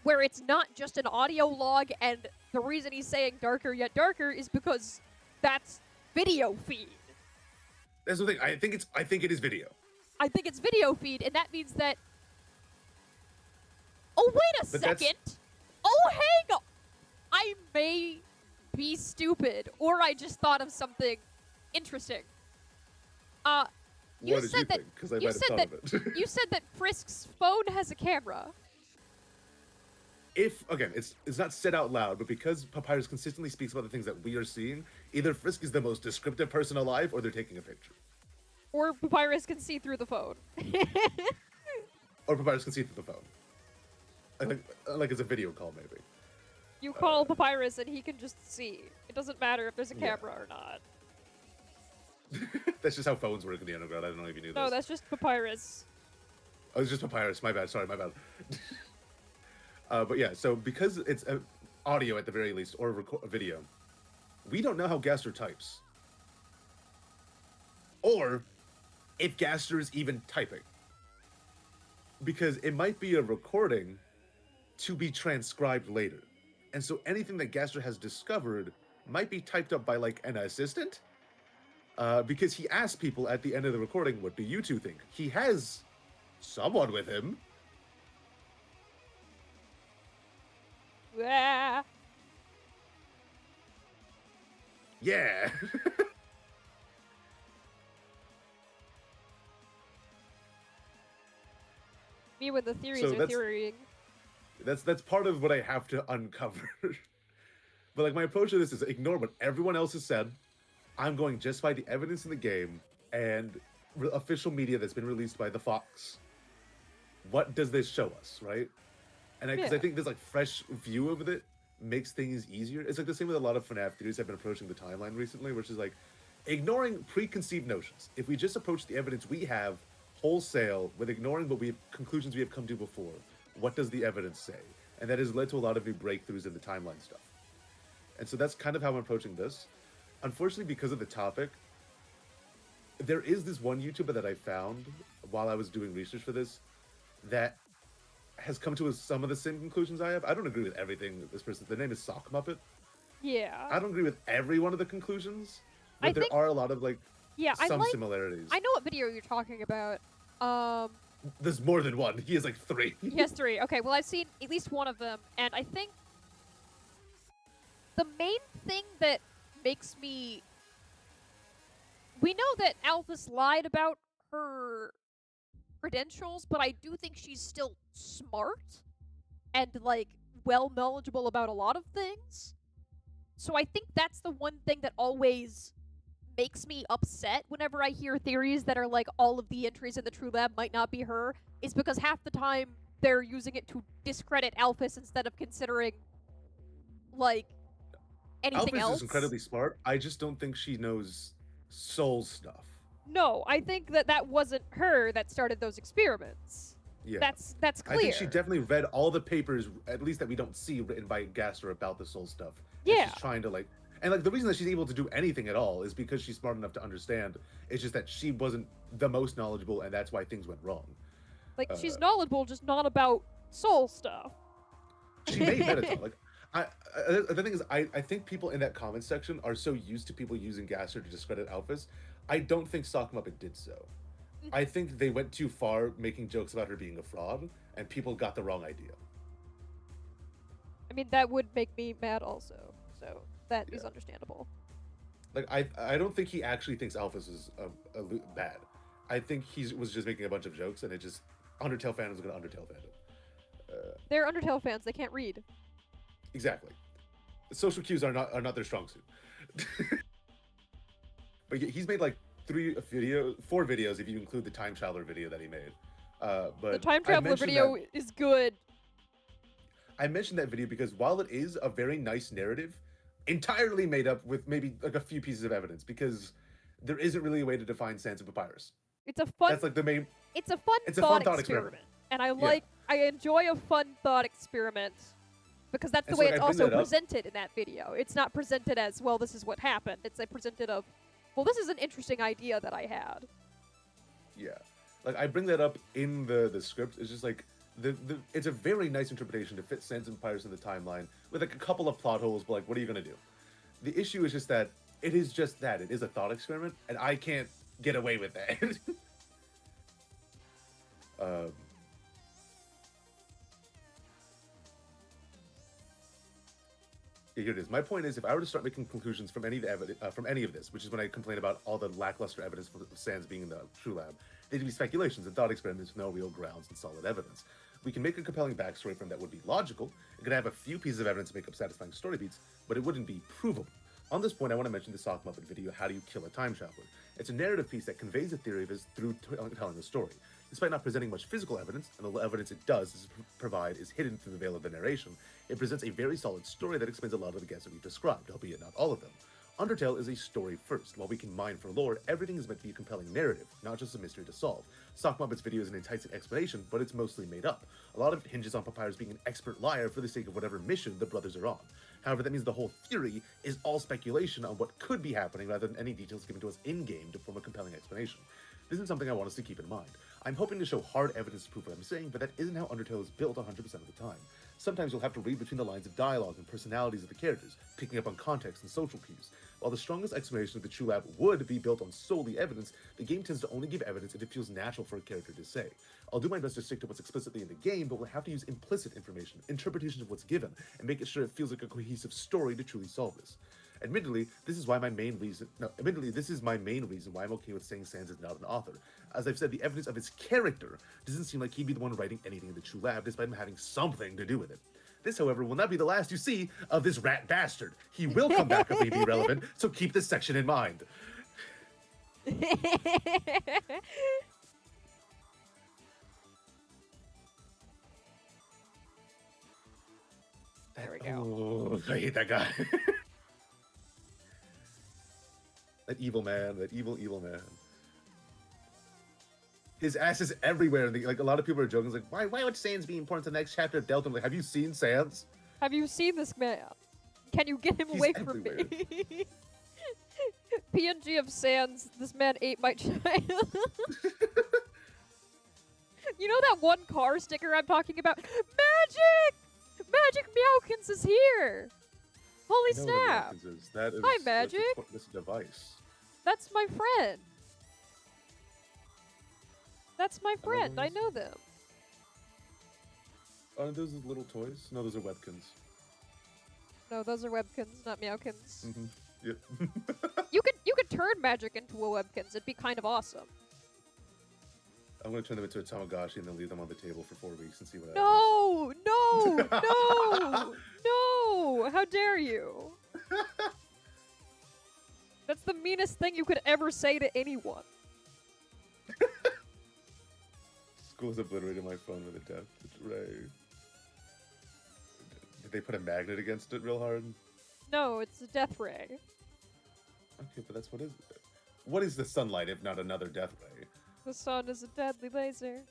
where it's not just an audio log, and the reason he's saying darker yet darker is because that's video feed. That's the thing. I think it is video. I think it's video feed, and that means that. Oh, wait a second! Oh, hang on! I may be stupid, or I just thought of something interesting. What did you think? Because I might have thought of it. You said that Frisk's phone has a camera. If, again, it's not said out loud, but because Papyrus consistently speaks about the things that we are seeing, either Frisk is the most descriptive person alive, or they're taking a picture. Or Papyrus can see through the phone. Or Papyrus can see through the phone. Like it's a video call, maybe. You call Papyrus and he can just see. It doesn't matter if there's a camera or not. That's just how phones work in the underground. I don't know if you knew this. No, that's just Papyrus. Oh, it's just Papyrus. My bad. Sorry, my bad. But yeah, so because it's audio at the very least, or a video, we don't know how Gaster types. Or if Gaster is even typing. Because it might be a recording to be transcribed later. And so anything that Gaster has discovered might be typed up by, like, an assistant. Because he asked people at the end of the recording, what do you two think? He has someone with him. Yeah. Yeah. Me when the theories So are theorying. That's part of what I have to uncover. But, like, my approach to this is ignore what everyone else has said. I'm going just by the evidence in the game and official media that's been released by the Fox. What does this show us, right? And because I think this, like, fresh view of it makes things easier. It's like the same with a lot of FNAF theories I've been approaching the timeline recently, which is like ignoring preconceived notions. If we just approach the evidence we have wholesale with ignoring what conclusions we have come to before. What does the evidence say? And that has led to a lot of new breakthroughs in the timeline stuff. And so that's kind of how I'm approaching this. Unfortunately, because of the topic, there is this one YouTuber that I found while I was doing research for this that has come to some of the same conclusions I have. I don't agree with everything this person. The name is Sock Muppet. Yeah. I don't agree with every one of the conclusions, but I there think- are a lot of some I similarities. I know what video you're talking about. There's more than one. He has like 3. He has 3. Okay, well, I've seen at least one of them, and I think the main thing that makes me... We know that Alphys lied about her credentials, but I do think she's still smart and, like, well knowledgeable about a lot of things. So I think that's the one thing that always makes me upset whenever I hear theories that are like all of the entries in the True Lab might not be her, is because half the time they're using it to discredit Alphys instead of considering, like, anything Alphys else. is incredibly smart. I just don't think she knows soul stuff. No, I think that wasn't her that started those experiments. Yeah. That's clear. I think she definitely read all the papers, at least that we don't see, written by Gaster about the soul stuff. And Yeah. she's trying to and the reason that she's able to do anything at all is because she's smart enough to understand. It's just that she wasn't the most knowledgeable, and that's why things went wrong. Like, she's knowledgeable, just not about soul stuff. She made Metaton. The thing is, I think people in that comment section are so used to people using Gaster to discredit Alphys. I don't think Sock Muppet did so. I think they went too far making jokes about her being a fraud, and people got the wrong idea. I mean, that would make me mad also, so that is understandable. Like, I don't think he actually thinks Alphys is bad. I think he was just making a bunch of jokes, and it just... Undertale fans are going to Undertale fandom. They're Undertale fans, they can't read. Exactly. Social cues are not their strong suit. But he's made like 4 videos if you include the time traveler video that he made. But The time traveler video is good. I mentioned that video because while it is a very nice narrative, entirely made up with maybe like a few pieces of evidence, because there isn't really a way to define Sands of Papyrus. It's a fun... That's like the main... It's a fun thought experiment. And I enjoy a fun thought experiment because that's the way it's also presented in that video. It's not presented as, well, this is what happened. It's presented of, well, this is an interesting idea that I had. Yeah. Like, I bring that up in the script. It's just like, it's a very nice interpretation to fit Sands and Papyrus in the timeline with like a couple of plot holes, but like, what are you going to do? The issue is just that it is just that. It is a thought experiment, and I can't get away with that. Yeah, here it is. My point is, if I were to start making conclusions from any of this, which is when I complain about all the lackluster evidence of Sans being in the True Lab, they'd be speculations and thought experiments with no real grounds and solid evidence. We can make a compelling backstory from that would be logical. It could have a few pieces of evidence to make up satisfying story beats, but it wouldn't be provable. On this point, I want to mention the Sock Muppet video, How Do You Kill a Time Traveler? It's a narrative piece that conveys the theory of his through telling the story. Despite not presenting much physical evidence, and the evidence it does provide is hidden through the veil of the narration, it presents a very solid story that explains a lot of the guests that we've described, albeit not all of them. Undertale is a story first. While we can mine for lore, everything is meant to be a compelling narrative, not just a mystery to solve. Sock Muppet's video is an enticing explanation, but it's mostly made up. A lot of it hinges on Papyrus being an expert liar for the sake of whatever mission the brothers are on. However, that means the whole theory is all speculation on what could be happening rather than any details given to us in-game to form a compelling explanation. This is something I want us to keep in mind. I'm hoping to show hard evidence to prove what I'm saying, but that isn't how Undertale is built 100% of the time. Sometimes you'll have to read between the lines of dialogue and personalities of the characters, picking up on context and social cues. While the strongest explanation of the True Lab would be built on solely evidence, the game tends to only give evidence if it feels natural for a character to say. I'll do my best to stick to what's explicitly in the game, but we'll have to use implicit information, interpretations of what's given, and make it sure it feels like a cohesive story to truly solve this. Admittedly, this is my main reason why I'm okay with saying Sans is not an author. As I've said, the evidence of his character doesn't seem like he'd be the one writing anything in the True Lab, despite him having something to do with it. This, however, will not be the last you see of this rat bastard. He will come back up and be relevant, so keep this section in mind. There we go. Oh, I hate that guy. That evil man, that evil man. His ass is everywhere. And like a lot of people are joking, it's like, why would Sans be important to the next chapter of Delta? I'm like, have you seen Sans? Have you seen this man? Can you get him He's away from me? PNG of Sans, this man ate my child. You know that one car sticker I'm talking about? Magic! Magic Meowkins is here! Holy I know what a snap! Meowkins is. That is, Hi, Magic. That's a device. That's my friend. That's my know friend. I those. know them. Aren't those little toys? No, those are Webkins. No, those are Webkins, not Meowkins. Mm-hmm. Yep. You could turn Magic into a Webkins. It'd be kind of awesome. I'm gonna turn them into a Tamagotchi and then leave them on the table for 4 weeks and see what happens. No! No! No! No! How dare you? That's the meanest thing you could ever say to anyone. School's obliterated my phone with a death ray. Did they put a magnet against it real hard? No, it's a death ray. Okay, but that's what is it? What is the sunlight if not another death ray? The sun is a deadly laser.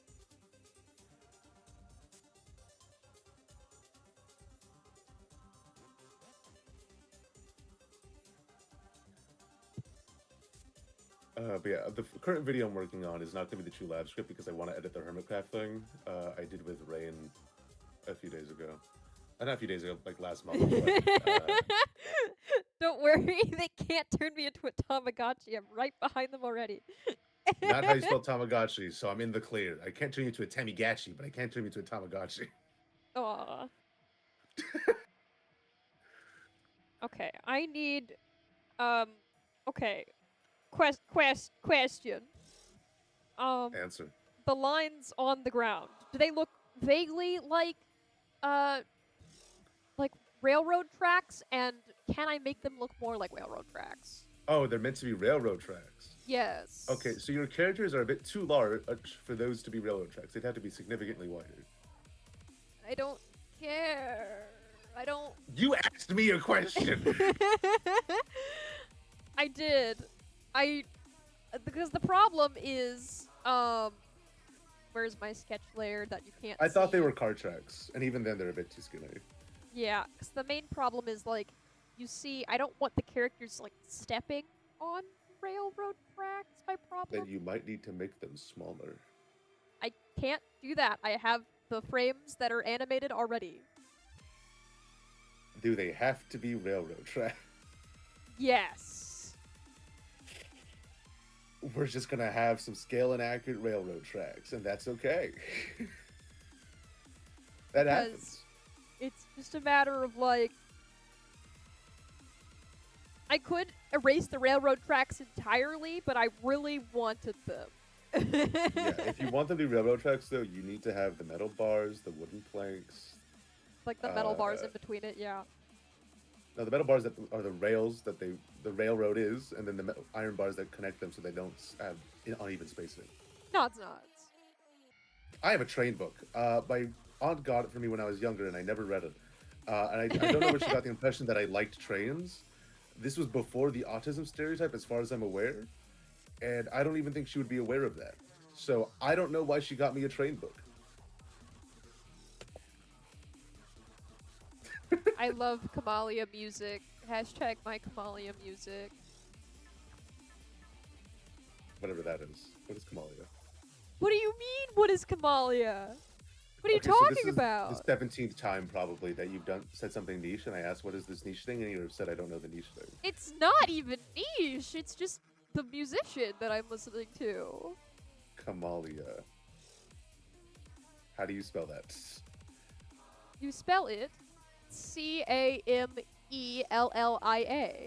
But yeah, the current video I'm working on is not going to be the True Lab script because I want to edit the Hermitcraft thing I did with Rain a few days ago. Not a few days ago, like last month. But, Don't worry, they can't turn me into a Tamagotchi. I'm right behind them already. not how you spell Tamagotchi, so I'm in the clear. I can't turn you into a Tamagotchi, but I can turn you into a Tamagotchi. Aw. Okay, I need, okay. Question. Answer. The lines on the ground, do they look vaguely like railroad tracks? And can I make them look more like railroad tracks? Oh, they're meant to be railroad tracks. Yes. Okay, so your characters are a bit too large for those to be railroad tracks. They'd have to be significantly wider. I don't care. I don't... You asked me a question! I did. Because the problem is, where's my sketch layer that you can't I thought see? they were car tracks, and even then they're a bit too skinny. Yeah, because the main problem is, like, you see, I don't want the characters, like, stepping on railroad tracks, my problem. Then you might need to make them smaller. I can't do that. I have the frames that are animated already. Do they have to be railroad tracks? Yes. We're just gonna have some scale and accurate railroad tracks, and that's okay. That Because happens. it's just a matter of, like, I could erase the railroad tracks entirely, but I really wanted them. Yeah, if you want them to be railroad tracks, though, you need to have the metal bars, the wooden planks. Like the metal bars in between it, yeah. No, the metal bars that are the rails that the railroad is, and then the iron bars that connect them so they don't have uneven spacing. No, it's not. I have a train book. My aunt got it for me when I was younger, and I never read it. And I don't know where she got the impression that I liked trains. This was before the autism stereotype, as far as I'm aware. And I don't even think she would be aware of that. So I don't know why she got me a train book. I love Kamalia music. Hashtag my Kamalia music. Whatever that is. What is Kamalia? What do you mean, what is Kamalia? What are you Okay, so talking this is about? the 17th time probably that you've said something niche, and I asked, what is this niche thing? And you said, I don't know the niche thing. It's not even niche. It's just the musician that I'm listening to. Kamalia. How do you spell that? You spell it C-A-M-E-L-L-I-A.